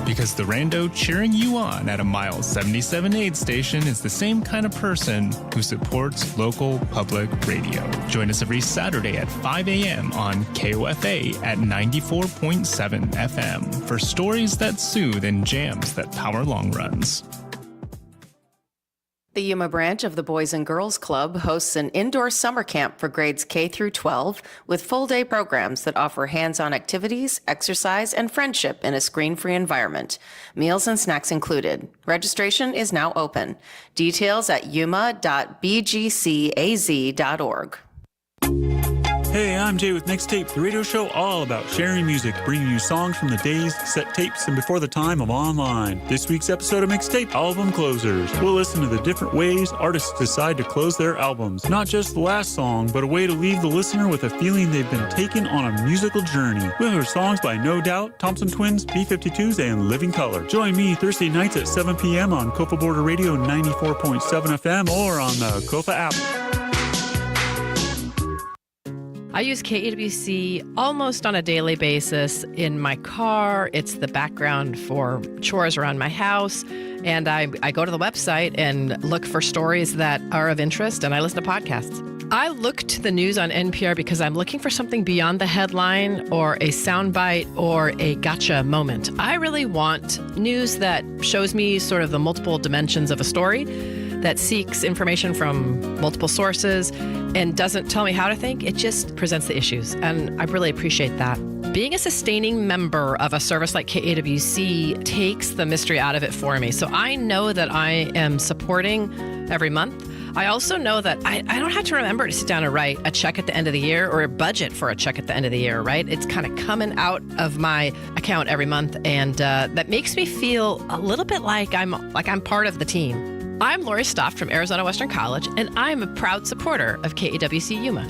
Because the rando cheering you on at a mile 77 aid station is the same kind of person who supports local public radio. Join us every Saturday at 5 a.m. on KOFA at 94.7 FM for stories that soothe and jams that power long runs. The Yuma branch of the Boys and Girls Club hosts an indoor summer camp for grades K through 12 with full-day programs that offer hands-on activities, exercise, and friendship in a screen-free environment. Meals and snacks included. Registration is now open. Details at yuma.bgcaz.org. Hey, I'm Jay with Mixtape, the radio show all about sharing music, bringing you songs from the days, cassette tapes, and before the time of online. This week's episode of Mixtape, Album Closers. We'll listen to the different ways artists decide to close their albums. Not just the last song, but a way to leave the listener with a feeling they've been taken on a musical journey. We'll hear songs by No Doubt, Thompson Twins, B-52s, and Living Color. Join me Thursday nights at 7 p.m. on Kofa Border Radio 94.7 FM or on the Kofa app. I use KTTI almost on a daily basis in my car. It's the background for chores around my house. And I go to the website and look for stories that are of interest, and I listen to podcasts. I look to the news on NPR because I'm looking for something beyond the headline or a soundbite or a gotcha moment. I really want news that shows me sort of the multiple dimensions of a story, that seeks information from multiple sources and doesn't tell me how to think. It just presents the issues, and I really appreciate that. Being a sustaining member of a service like KAWC takes the mystery out of it for me. So I know that I am supporting every month. I also know that I don't have to remember to sit down and write a check at the end of the year or a budget for a check at the end of the year, right? It's kind of coming out of my account every month, and that makes me feel a little bit like I'm part of the team. I'm Lori Stoff from Arizona Western College, and I'm a proud supporter of KAWC Yuma.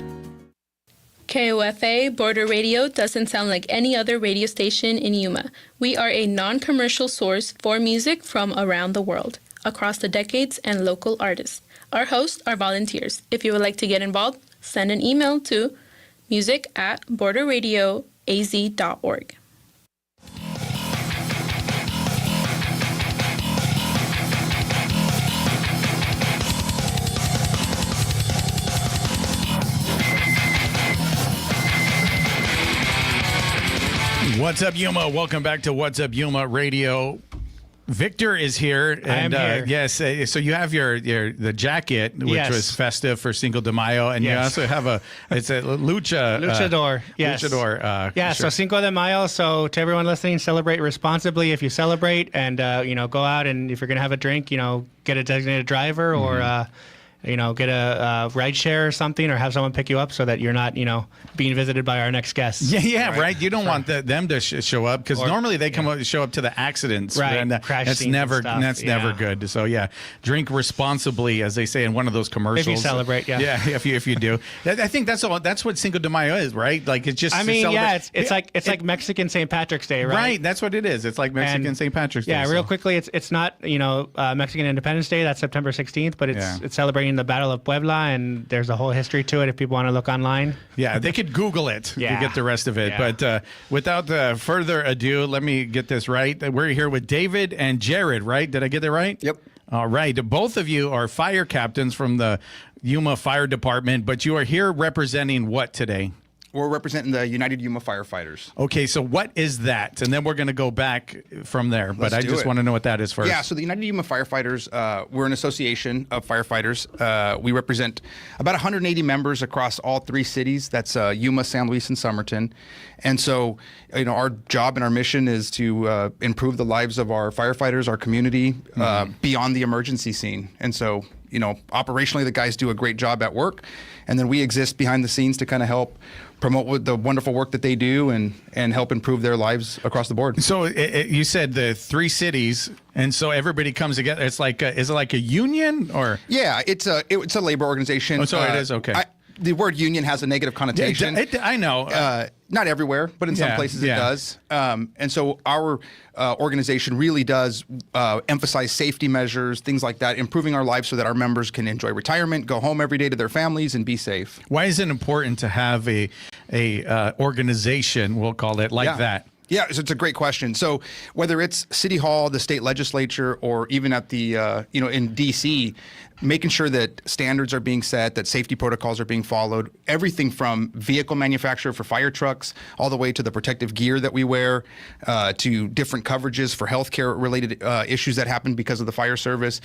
KOFA Border Radio doesn't sound like any other radio station in Yuma. We are a non-commercial source for music from around the world, across the decades and local artists. Our hosts are volunteers. If you would like to get involved, send an email to music@borderradioaz.org. What's up, Yuma? Welcome back to What's Up, Yuma Radio. Victor is here, and I am here. Yes, so you have the jacket, which was festive for Cinco de Mayo, and you also have it's a luchador. Yes, luchador. So Cinco de Mayo. So to everyone listening, celebrate responsibly. If you celebrate, and go out, and if you're gonna have a drink, get a designated driver or. Get a ride share or something, or have someone pick you up so that you're not, being visited by our next guest. Yeah, right. You don't want them to show up because normally they show up to the accidents. Right. And that's never good. So drink responsibly, as they say in one of those commercials. If you celebrate, yeah. If you do, I think that's what Cinco de Mayo is, right? Like it's just. It's like Mexican St. Patrick's Day, right? Right. That's what it is. It's like Mexican St. Patrick's Day. Yeah. Real quickly, it's not Mexican Independence Day. That's September 16th, but it's celebrating the Battle of Puebla, and there's a whole history to it if people want to look online. Yeah, they could Google it to get the rest of it. Yeah. But without further ado, let me get this right. We're here with David and Jared, right? Did I get that right? Yep. All right. Both of you are fire captains from the Yuma Fire Department, but you are here representing what today? We're representing the United Yuma Firefighters. Okay, so what is that? And then we're going to go back from there. But I just want to know what that is first. Yeah, so the United Yuma Firefighters, we're an association of firefighters. We represent about 180 members across all 3 cities. That's Yuma, San Luis, and Somerton. And so, our job and our mission is to improve the lives of our firefighters, our community, beyond the emergency scene. And so, operationally, the guys do a great job at work. And then we exist behind the scenes to kind of help promote the wonderful work that they do and help improve their lives across the board. So you said the 3 cities, and so everybody comes together. It's like, is it like a union or? Yeah, it's a labor organization. Oh, so it is, okay. The word union has a negative connotation. I know. Not everywhere, but in some places it does. And so our organization really does emphasize safety measures, things like that, improving our lives so that our members can enjoy retirement, go home every day to their families, and be safe. Why is it important to have a organization, we'll call it, like that? Yeah, so it's a great question. So whether it's City Hall, the state legislature, or even at the, in D.C., making sure that standards are being set, that safety protocols are being followed, everything from vehicle manufacturer for fire trucks all the way to the protective gear that we wear, to different coverages for healthcare related issues that happen because of the fire service.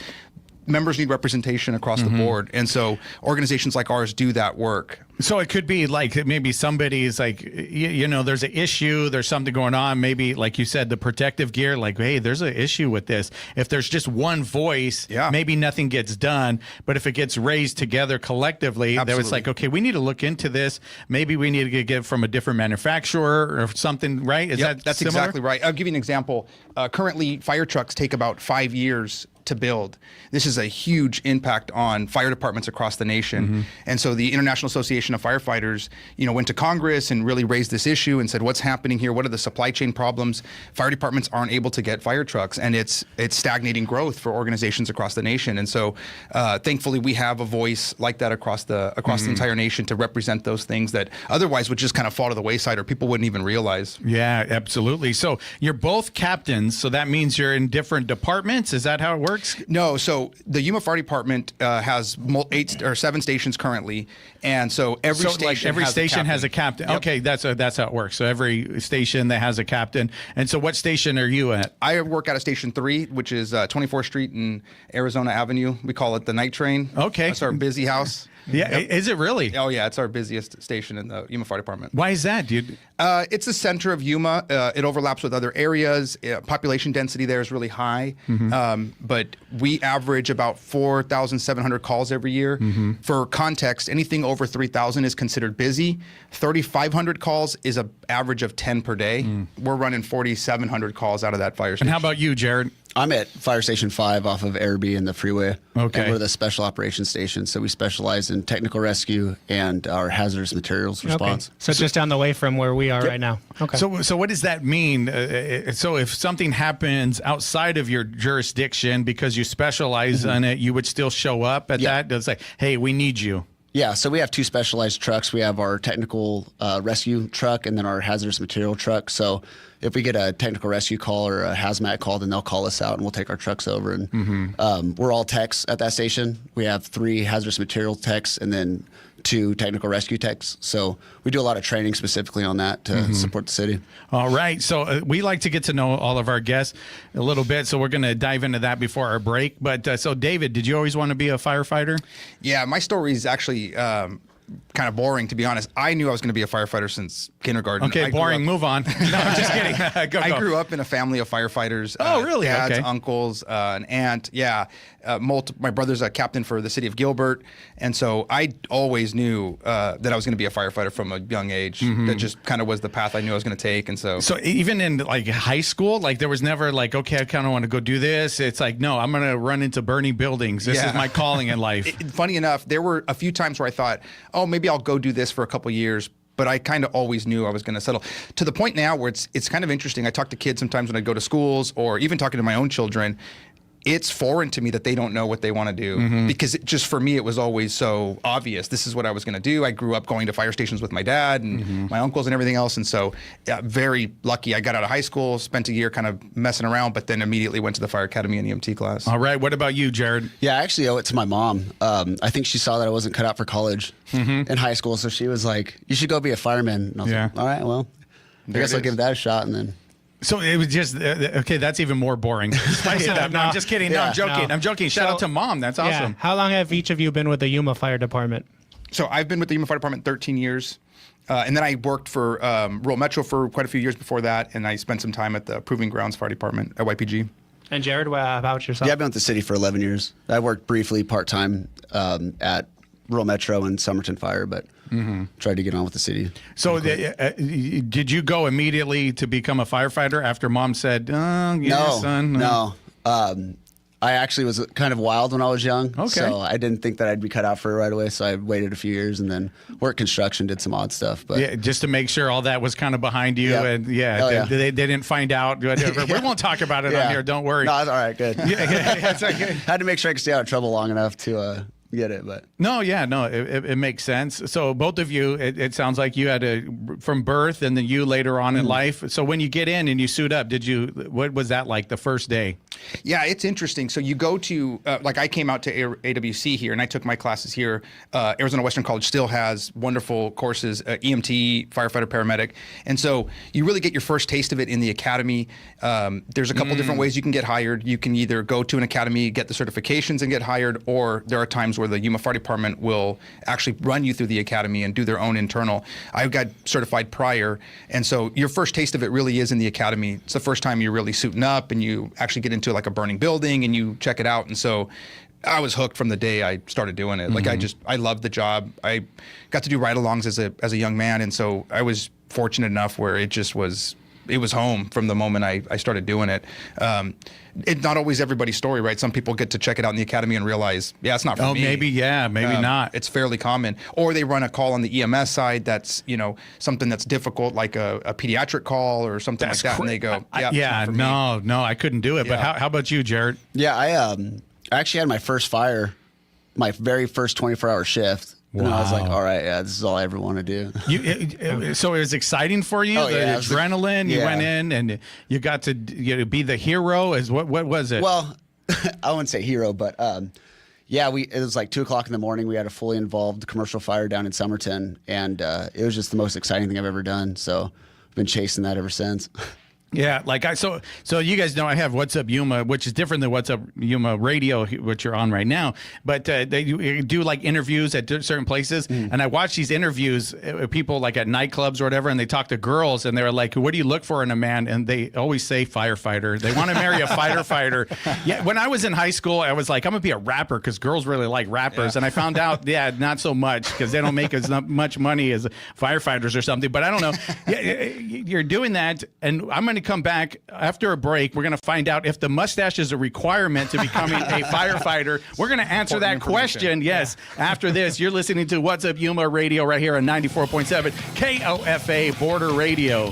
Members need representation across the board. And so organizations like ours do that work. So it could be like maybe somebody's like, there's an issue, there's something going on. Maybe, like you said, the protective gear, like, hey, there's an issue with this. If there's just one voice, maybe nothing gets done. But if it gets raised together collectively, then it's like, okay, we need to look into this. Maybe we need to get it from a different manufacturer or something, right? That's similar? Exactly right. I'll give you an example. Currently, fire trucks take about 5 years to build. This is a huge impact on fire departments across the nation. And so the International Association of Firefighters, went to Congress and really raised this issue and said, what's happening here? What are the supply chain problems? Fire departments aren't able to get fire trucks, and it's stagnating growth for organizations across the nation. And so thankfully we have a voice like that across the entire nation to represent those things that otherwise would just kind of fall to the wayside or people wouldn't even realize. Yeah, absolutely. So you're both captains, so that means you're in different departments? Is that how it works? No, so the Yuma Fire Department has 8 or 7 stations currently, and so every station has a captain. Yep. Okay, that's how it works. So every station that has a captain. And so what station are you at? I work out of Station 3, which is 24th Street and Arizona Avenue. We call it the Night Train. Okay, that's our busy house. Yeah, is it really? Oh yeah, it's our busiest station in the Yuma Fire Department. Why is that, dude? It's the center of Yuma. It overlaps with other areas. Population density there is really high, but we average about 4,700 calls every year. For context, anything over 3,000 is considered busy. 3,500 calls is an average of 10 per day. We're running 4,700 calls out of that fire station. And how about you, Jared? I'm at Fire Station 5 off of Airby and the freeway. Okay. And we're the special operations station, so we specialize in technical rescue and our hazardous materials response. Okay. So just down the way from where we are right now. Okay. So what does that mean? So if something happens outside of your jurisdiction because you specialize in it, you would still show up at that? It's like, hey, we need you. Yeah, so we have 2 specialized trucks. We have our technical rescue truck and then our hazardous material truck. So if we get a technical rescue call or a hazmat call, then they'll call us out and we'll take our trucks over. And we're all techs at that station. We have 3 hazardous material techs and then 2 technical rescue techs. So we do a lot of training specifically on that to support the city. All right. So we like to get to know all of our guests a little bit. So we're going to dive into that before our break. But so David, did you always want to be a firefighter? Yeah, my story is actually kind of boring, to be honest. I knew I was going to be a firefighter since kindergarten. Okay, boring. Move on. No, I'm just kidding. Go. I grew up in a family of firefighters. Oh, really? Dads, uncles, an aunt. Yeah. My brother's a captain for the city of Gilbert. And so I always knew that I was going to be a firefighter from a young age. That just kind of was the path I knew I was going to take. And so even in like high school, like there was never like, okay, I kind of want to go do this. It's like, no, I'm going to run into burning buildings. This is my calling in life. Funny enough, there were a few times where I thought, oh, maybe I'll go do this for a couple years. But I kind of always knew I was going to settle. To the point now where it's kind of interesting. I talk to kids sometimes when I go to schools or even talking to my own children. it's foreign to me that they don't know what they want to do, because just for me, it was always so obvious. This is what I was going to do. I grew up going to fire stations with my dad and my uncles and everything else. And so very lucky. I got out of high school, spent a year kind of messing around, but then immediately went to the fire academy and EMT class. All right. What about you, Jared? Yeah, I actually owe it to my mom. I think she saw that I wasn't cut out for college in high school. So she was like, you should go be a fireman. And I was like, all right, well, I guess I'll give that a shot. And then. So it was just, okay, that's even more boring. Spice it up. No, I'm just kidding. No, I'm joking. No. I'm joking. Shout out to Mom. That's awesome. How long have each of you been with the Yuma Fire Department? So I've been with the Yuma Fire Department 13 years. And then I worked for Rural Metro for quite a few years before that. And I spent some time at the Proving Grounds Fire Department at YPG. And Jared, how about yourself? Yeah, I've been with the city for 11 years. I worked briefly part-time at Rural Metro and Somerton Fire, but tried to get on with the city. So did you go immediately to become a firefighter after Mom said, son? No. I actually was kind of wild when I was young. Okay. So I didn't think that I'd be cut out for it right away. So I waited a few years and then worked construction, did some odd stuff. But yeah, just to make sure all that was kind of behind you. Yeah. And they didn't find out. We won't talk about it on here. Don't worry. No, that's all right. Good. It's okay. Had to make sure I could stay out of trouble long enough to get it, but it makes sense. So both of you, it sounds like you had from birth and then you later on in life. So when you get in and you suit up, what was that like the first day? Yeah, it's interesting. So you go to, like I came out to AWC here and I took my classes here. Arizona Western College still has wonderful courses, EMT, firefighter, paramedic. And so you really get your first taste of it in the academy. There's a couple different ways you can get hired. You can either go to an academy, get the certifications and get hired, or there are times where the Yuma Fire Department will actually run you through the academy and do their own internal. I got certified prior, and so your first taste of it really is in the academy. It's the first time you're really suiting up and you actually get into like a burning building and you check it out. And so I was hooked from the day I started doing it. Like I loved the job. I got to do ride-alongs as a young man, and so I was fortunate enough where it was home from the moment I started doing it. It's not always everybody's story, right? Some people get to check it out in the academy and realize, it's not for me. Maybe not. It's fairly common. Or they run a call on the EMS side that's, something that's difficult, like a pediatric call or something like that, and they go, no, I couldn't do it. But how about you, Jared? Yeah, I actually had my first fire, my very first 24-hour shift. Wow. And I was like, all right, this is all I ever want to do. So it was exciting for you, adrenaline. You went in and you got to be the hero. What was it? Well, I wouldn't say hero, but it was like 2 o'clock in the morning. We had a fully involved commercial fire down in Somerton, and it was just the most exciting thing I've ever done. So I've been chasing that ever since. Yeah, so you guys know I have What's Up Yuma, which is different than What's Up Yuma Radio, which you're on right now. But they do like interviews at certain places, and I watch these interviews, people like at nightclubs or whatever, and they talk to girls, and they're like, "What do you look for in a man?" And they always say firefighter. They want to marry a fighter. Yeah, when I was in high school, I was like, I'm gonna be a rapper because girls really like rappers, and I found out, not so much because they don't make as much money as firefighters or something. But I don't know. You're doing that, and I'm gonna come back after a break. We're going to find out if the mustache is a requirement to becoming a firefighter. We're going to answer that question. Yes. After this, you're listening to What's Up Yuma Radio right here on 94.7 KOFA Border Radio.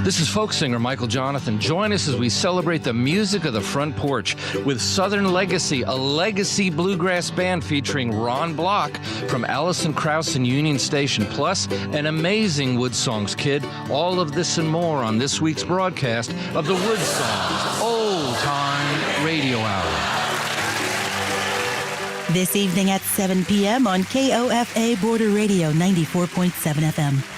This is folk singer Michael Jonathan. Join us as we celebrate the music of the front porch with Southern Legacy, a legacy bluegrass band featuring Ron Block from Allison Krauss and Union Station, plus an amazing Wood Songs kid. All of this and more on this week's broadcast of the Wood Songs Old Time Radio Hour. This evening at 7 p.m. on KOFA Border Radio 94.7 FM.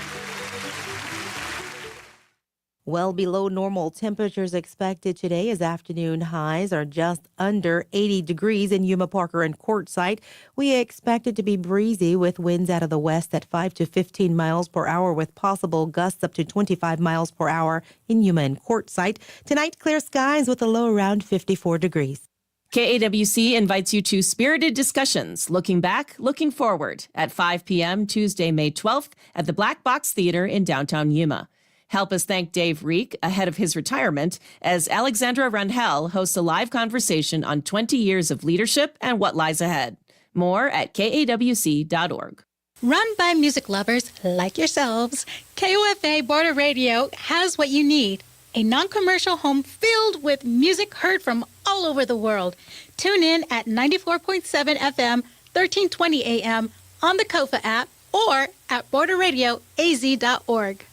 Well below normal temperatures expected today as afternoon highs are just under 80 degrees in Yuma, Parker, and Quartzsite. We expect it to be breezy with winds out of the west at 5 to 15 miles per hour with possible gusts up to 25 miles per hour in Yuma and Quartzsite. Tonight, clear skies with a low around 54 degrees. KAWC invites you to Spirited Discussions, Looking Back, Looking Forward at 5 p.m. Tuesday, May 12th at the Black Box Theater in downtown Yuma. Help us thank Dave Reek ahead of his retirement as Alexandra Rangel hosts a live conversation on 20 years of leadership and what lies ahead. More at kawc.org. Run by music lovers like yourselves, KOFA Border Radio has what you need. A non-commercial home filled with music heard from all over the world. Tune in at 94.7 FM, 1320 AM on the KOFA app or at borderradioaz.org.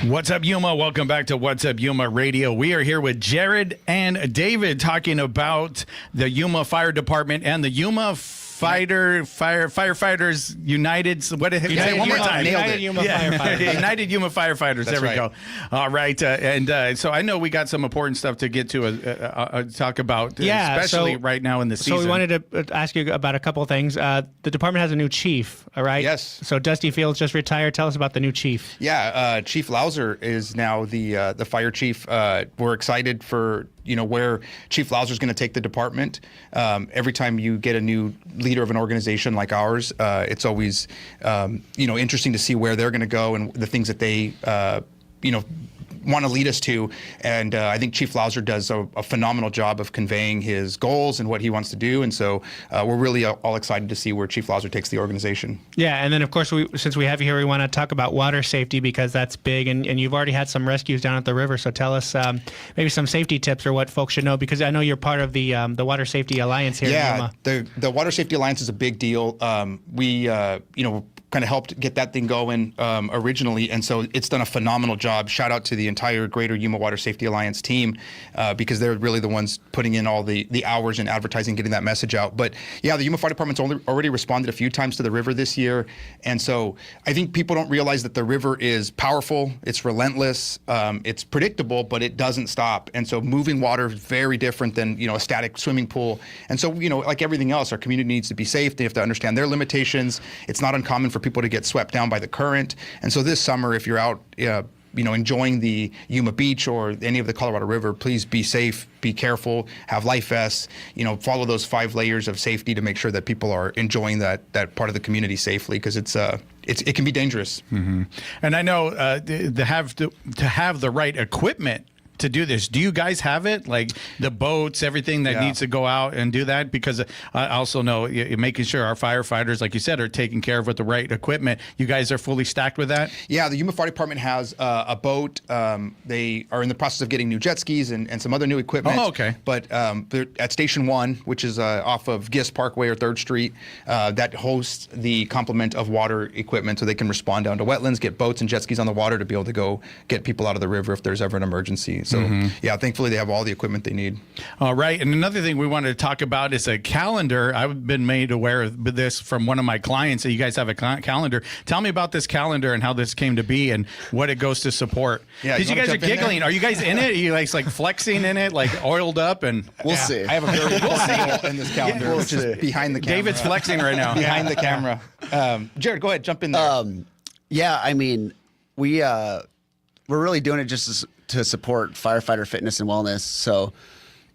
What's up, Yuma? Welcome back to What's Up, Yuma Radio. We are here with Jared and David talking about the Yuma Fire Department and the Yuma Firefighters United. What? Say it one more time. United Yuma Firefighters. United Yuma Firefighters. That's there we right. go. All right, so I know we got some important stuff to get to talk about, especially right now in the season. So we wanted to ask you about a couple things. The department has a new chief, all right? Yes. So Dusty Fields just retired. Tell us about the new chief. Yeah, Chief Lauser is now the fire chief. We're excited for where Chief Lauser is going to take the department. Every time you get a new leader of an organization like ours, it's always interesting to see where they're going to go and the things that they want to lead us to. And I think Chief Lauser does a phenomenal job of conveying his goals and what he wants to do. And so we're really all excited to see where Chief Lauser takes the organization. Yeah, and then of course, since we have you here, we want to talk about water safety because that's big. And you've already had some rescues down at the river. So tell us maybe some safety tips or what folks should know, because I know you're part of the Water Safety Alliance here in Yuma. The Water Safety Alliance is a big deal. We kind of helped get that thing going originally, and so it's done a phenomenal job. Shout out to the entire Greater Yuma Water Safety Alliance team because they're really the ones putting in all the hours in advertising, getting that message out. But yeah, the Yuma Fire Department's already responded a few times to the river this year, and so I think people don't realize that the river is powerful, it's relentless, it's predictable, but it doesn't stop. And so moving water is very different than a static swimming pool. And so like everything else, our community needs to be safe. They have to understand their limitations. It's not uncommon for people to get swept down by the current. And so this summer, if you're out enjoying the Yuma Beach or any of the Colorado River, please be safe, be careful, have life vests, follow those 5 layers of safety to make sure that people are enjoying that part of the community safely, because it can be dangerous. Mm-hmm. And I know to have the right equipment to do this. Do you guys have it? Like the boats, everything that needs to go out and do that? Because I also know making sure our firefighters, like you said, are taken care of with the right equipment. You guys are fully stacked with that? Yeah, the Yuma Fire Department has a boat. They are in the process of getting new jet skis and some other new equipment. Oh, okay. But they're at Station 1, which is off of Gist Parkway or 3rd Street, that hosts the complement of water equipment so they can respond down to wetlands, get boats and jet skis on the water to be able to go get people out of the river if there's ever an emergency. So, yeah, thankfully they have all the equipment they need. All right. And another thing we wanted to talk about is a calendar. I've been made aware of this from one of my clients, that you guys have a calendar. Tell me about this calendar and how this came to be and what it goes to support. Yeah, because you guys are giggling. Are you guys in it? Are you like flexing in it, like oiled up? And we'll see. I have a very important role in this calendar, which is behind the camera. David's flexing right now. Behind the camera. Jared, go ahead. Jump in there. Yeah, I mean, we're really doing it just to support firefighter fitness and wellness. So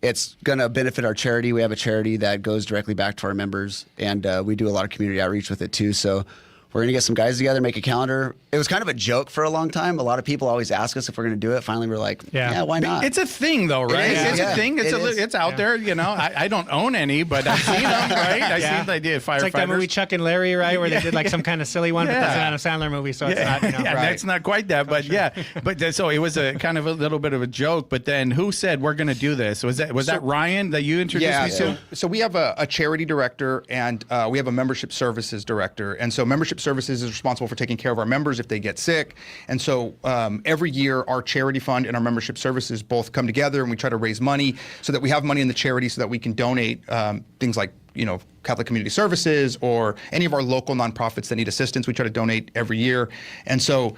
it's going to benefit our charity. We have a charity that goes directly back to our members, and we do a lot of community outreach with it too. So we're going to get some guys together, make a calendar. It was kind of a joke for a long time. A lot of people always ask us if we're going to do it. Finally, we're like, yeah, why not? It's a thing, though, right? It's a thing. It's out there, I don't own any, but I've seen them, right? I've seen the idea of firefighters. It's like that movie Chuck and Larry, right? Where they did like some kind of silly one, but that's an Adam Sandler movie, so it's not, that's not quite that, but But so it was a kind of a little bit of a joke, but then who said we're going to do this? Was that Ryan that you introduced me to? So we have a charity director and we have a membership services director. And so membership services is responsible for taking care of our members if they get sick. And so every year our charity fund and our membership services both come together and we try to raise money so that we have money in the charity so that we can donate things like Catholic Community Services or any of our local nonprofits that need assistance. We try to donate every year. And so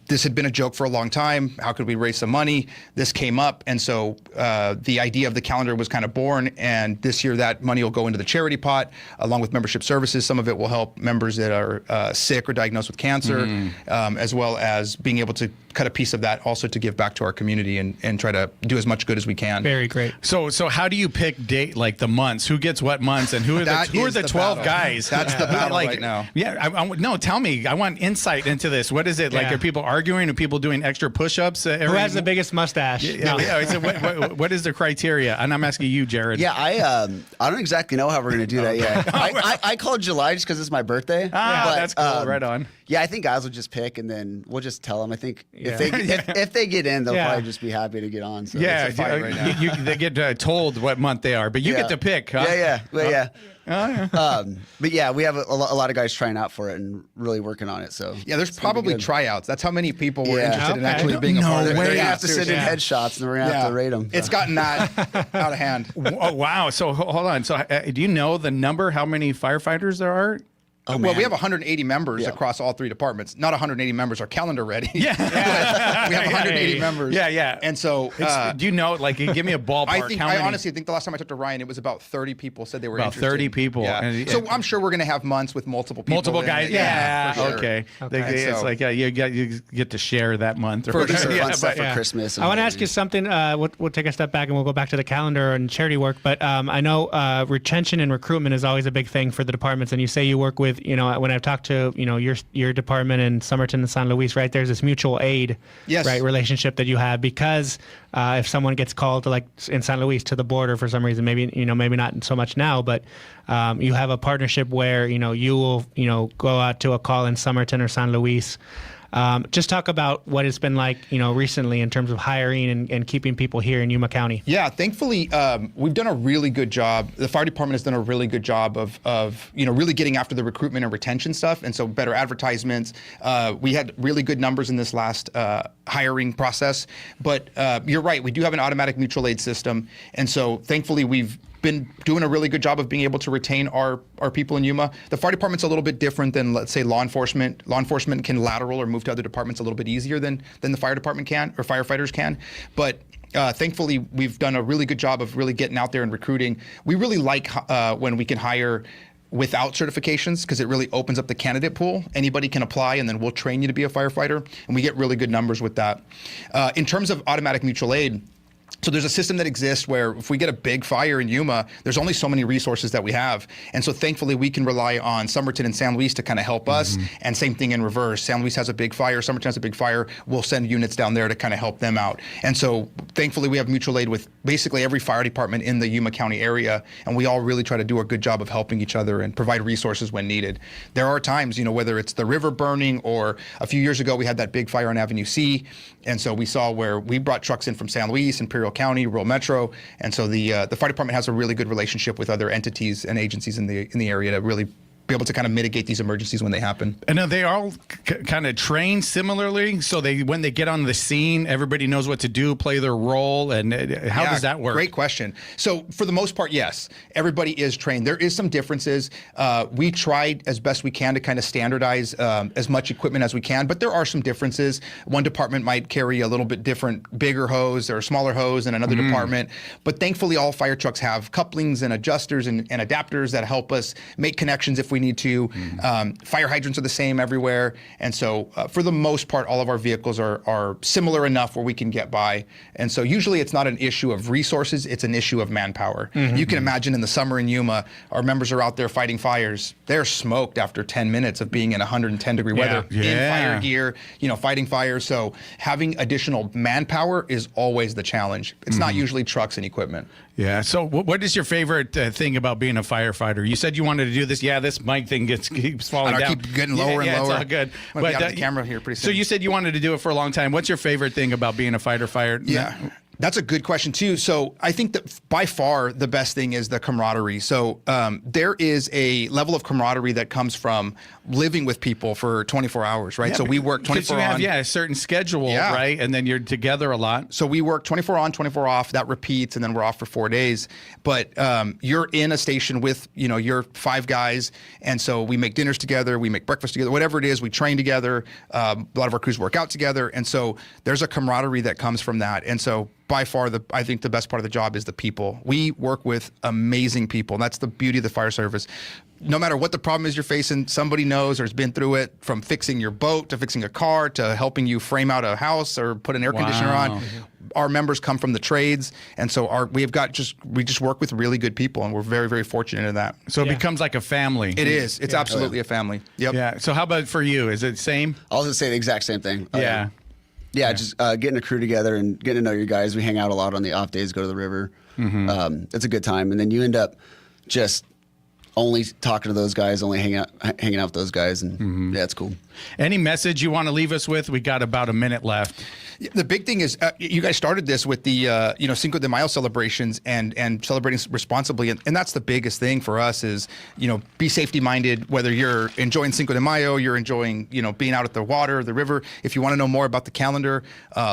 this had been a joke for a long time. How could we raise some money? This came up. And so the idea of the calendar was kind of born. And this year that money will go into the charity pot along with membership services. Some of it will help members that are sick or diagnosed with cancer, as well as being able to cut a piece of that also to give back to our community and try to do as much good as we can. Very great. So how do you pick the months? Who gets what month? months, and who are the 12 guys? That's the battle right now. Yeah, no, tell me. I want insight into this. What is it like? Are people arguing? Are people doing extra push-ups? Who has the biggest mustache? So what is the criteria? And I'm asking you, Jared. Yeah, I don't exactly know how we're going to do that yet. I called July just because it's my birthday. That's cool. Right on. Yeah, I think guys will just pick, and then we'll just tell them. I think if they get in, they'll probably just be happy to get on. So it's a fight right now. They get told what month they are, but you get to pick. Huh? But yeah, we have a lot of guys trying out for it and really working on it. So yeah, there's probably tryouts. That's how many people were interested in actually being a part of it. They're going to have to send in headshots, and we're going to have to rate them. It's gotten that out of hand. Oh, wow. So hold on. So do you know the number? How many firefighters there are? Well, we have 180 members across all 3 departments. Not 180 members are calendar ready. Yeah. We have 180 members. Yeah. And so, do you know, like, give me a ballpark? I honestly think the last time I talked to Ryan, it was about 30 people said they were interested. About 30 people. Yeah. So I'm sure we're going to have months with multiple people. Multiple guys. Yeah. For sure. Okay. It's like, you get to share that month. For fun stuff for Christmas. I want to ask you something. We'll take a step back and we'll go back to the calendar and charity work. But I know retention and recruitment is always a big thing for the departments. And you say you work with, when I've talked to your department in Somerton and San Luis, right? There's this mutual aid, right, relationship that you have because if someone gets called to, like in San Luis, to the border for some reason, maybe not so much now, but you have a partnership where you will go out to a call in Somerton or San Luis. Just talk about what it's been like, recently in terms of hiring and keeping people here in Yuma County. Yeah, thankfully, we've done a really good job. The fire department has done a really good job of really getting after the recruitment and retention stuff, and so better advertisements. We had really good numbers in this last hiring process, but you're right, we do have an automatic mutual aid system, and so thankfully we've been doing a really good job of being able to retain our people in Yuma. The fire department's a little bit different than, let's say, law enforcement. Law enforcement can lateral or move to other departments a little bit easier than the fire department can, or firefighters can. But thankfully, we've done a really good job of really getting out there and recruiting. We really like when we can hire without certifications, because it really opens up the candidate pool. Anybody can apply, and then we'll train you to be a firefighter, and we get really good numbers with that. In terms of automatic mutual aid, so there's a system that exists where if we get a big fire in Yuma, there's only so many resources that we have. And so thankfully we can rely on Somerton and San Luis to kind of help us. And same thing in reverse. San Luis has a big fire, Somerton has a big fire. We'll send units down there to kind of help them out. And so thankfully we have mutual aid with basically every fire department in the Yuma County area. And we all really try to do a good job of helping each other and provide resources when needed. There are times, whether it's the river burning, or a few years ago we had that big fire on Avenue C. And so we saw where we brought trucks in from San Luis, Imperial County, rural Metro, and so the fire department has a really good relationship with other entities and agencies in the area to really be able to kind of mitigate these emergencies when they happen. And are they all kind of trained similarly? So when they get on the scene, everybody knows what to do, play their role, and how does that work? Great question. So for the most part, yes, everybody is trained. There is some differences. We tried as best we can to kind of standardize as much equipment as we can, but there are some differences. One department might carry a little bit different, bigger hose or smaller hose than another department, but thankfully all fire trucks have couplings and adjusters and adapters that help us make connections if we need to. Fire hydrants are the same everywhere. And so for the most part, all of our vehicles are similar enough where we can get by. And so usually it's not an issue of resources, it's an issue of manpower. You can imagine in the summer in Yuma, our members are out there fighting fires. They're smoked after 10 minutes of being in 110-degree weather in fire gear, fighting fires. So having additional manpower is always the challenge. It's not usually trucks and equipment. Yeah. So what is your favorite thing about being a firefighter? You said you wanted to do this. Yeah, this mic thing keeps falling down. Keep getting lower and lower. It's all good. I'm going to be on the camera here pretty soon. So you said you wanted to do it for a long time. What's your favorite thing about being a firefighter? Yeah. That's a good question, too. So I think that by far the best thing is the camaraderie. So there is a level of camaraderie that comes from living with people for 24 hours, right? Yeah, so we work 24 you on. have, a certain schedule, right? And then you're together a lot. So we work 24 on, 24 off. That repeats, and then we're off for 4 days. But you're in a station with, your 5 guys. And so we make dinners together. We make breakfast together. Whatever it is, we train together. A lot of our crews work out together. And so there's a camaraderie that comes from that. And so by far, I think the best part of the job is the people. We work with amazing people. And that's the beauty of the fire service. No matter what the problem is you're facing, somebody knows or has been through it, from fixing your boat to fixing a car to helping you frame out a house or put an air conditioner on. our members come from the trades, and so we just work with really good people, and we're very, very fortunate in that. So it becomes like a family. It is. It's absolutely a family. Yep. Yeah. So how about for you? Is it the same? I was gonna say the exact same thing. Yeah. Yeah, just getting a crew together and getting to know your guys. We hang out a lot on the off days, go to the river. It's a good time. And then you end up just only talking to those guys, only hanging out with those guys. And yeah, it's cool. Any message you want to leave us with? We got about a minute left. The big thing is you guys started this with the Cinco de Mayo celebrations and celebrating responsibly, and that's the biggest thing for us is be safety minded. Whether you're enjoying Cinco de Mayo, you're enjoying being out at the water, the river. If you want to know more about the calendar,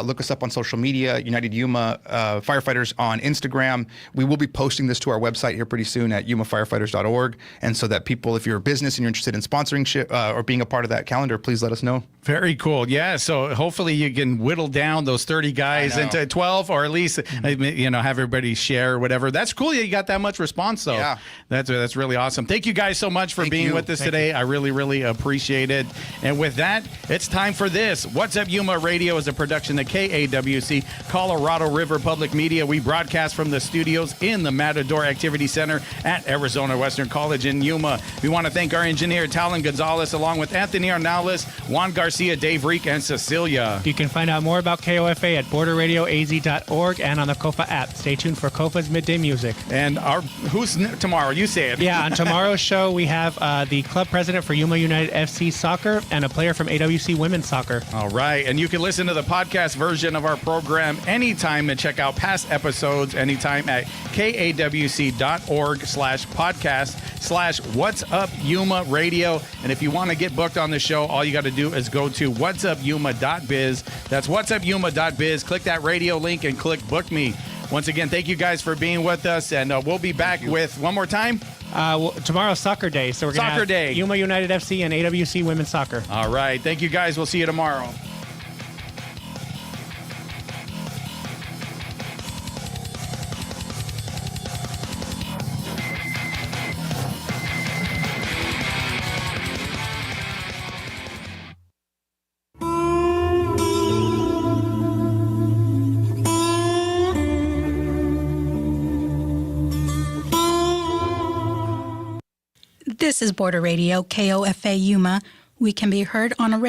look us up on social media. United Yuma Firefighters on Instagram. We will be posting this to our website here pretty soon at yumafirefighters.org, and so that people, if you're a business and you're interested in sponsoring or being a part of that calendar, please let us know. Very cool. Yeah. So hopefully you can whittle down those 30 guys into 12, or at least have everybody share or whatever. That's cool. You got that much response though. Yeah. That's really awesome. Thank you guys so much for being with us today. I really, really appreciate it. And with that, it's time for this. What's Up Yuma Radio is a production of KAWC, Colorado River Public Media. We broadcast from the studios in the Matador Activity Center at Arizona Western College in Yuma. We want to thank our engineer, Talon Gonzalez, along with Anthony Arnales, Juan Garcia, Dave Reek, and Cecilia. You can find out more about KOFA at borderradioaz.org and on the KOFA app. Stay tuned for KOFA's Midday Music. And who's tomorrow? You say it. Yeah, on tomorrow's show, we have the club president for Yuma United FC Soccer and a player from AWC Women's Soccer. All right. And you can listen to the podcast version of our program anytime and check out past episodes anytime at kawc.org/podcast/What's Up Yuma Radio. And if you want to get booked on the show, all you got to do is go to whatsupyuma.biz. That's whatsupyuma.biz. Click that radio link and click book me. Once again, thank you guys for being with us, and we'll be back with one more time. Tomorrow's Soccer Day, so we're going to have Day. Yuma United FC and AWC Women's Soccer. All right. Thank you guys. We'll see you tomorrow. This is Border Radio, KOFA Yuma. We can be heard on a radio.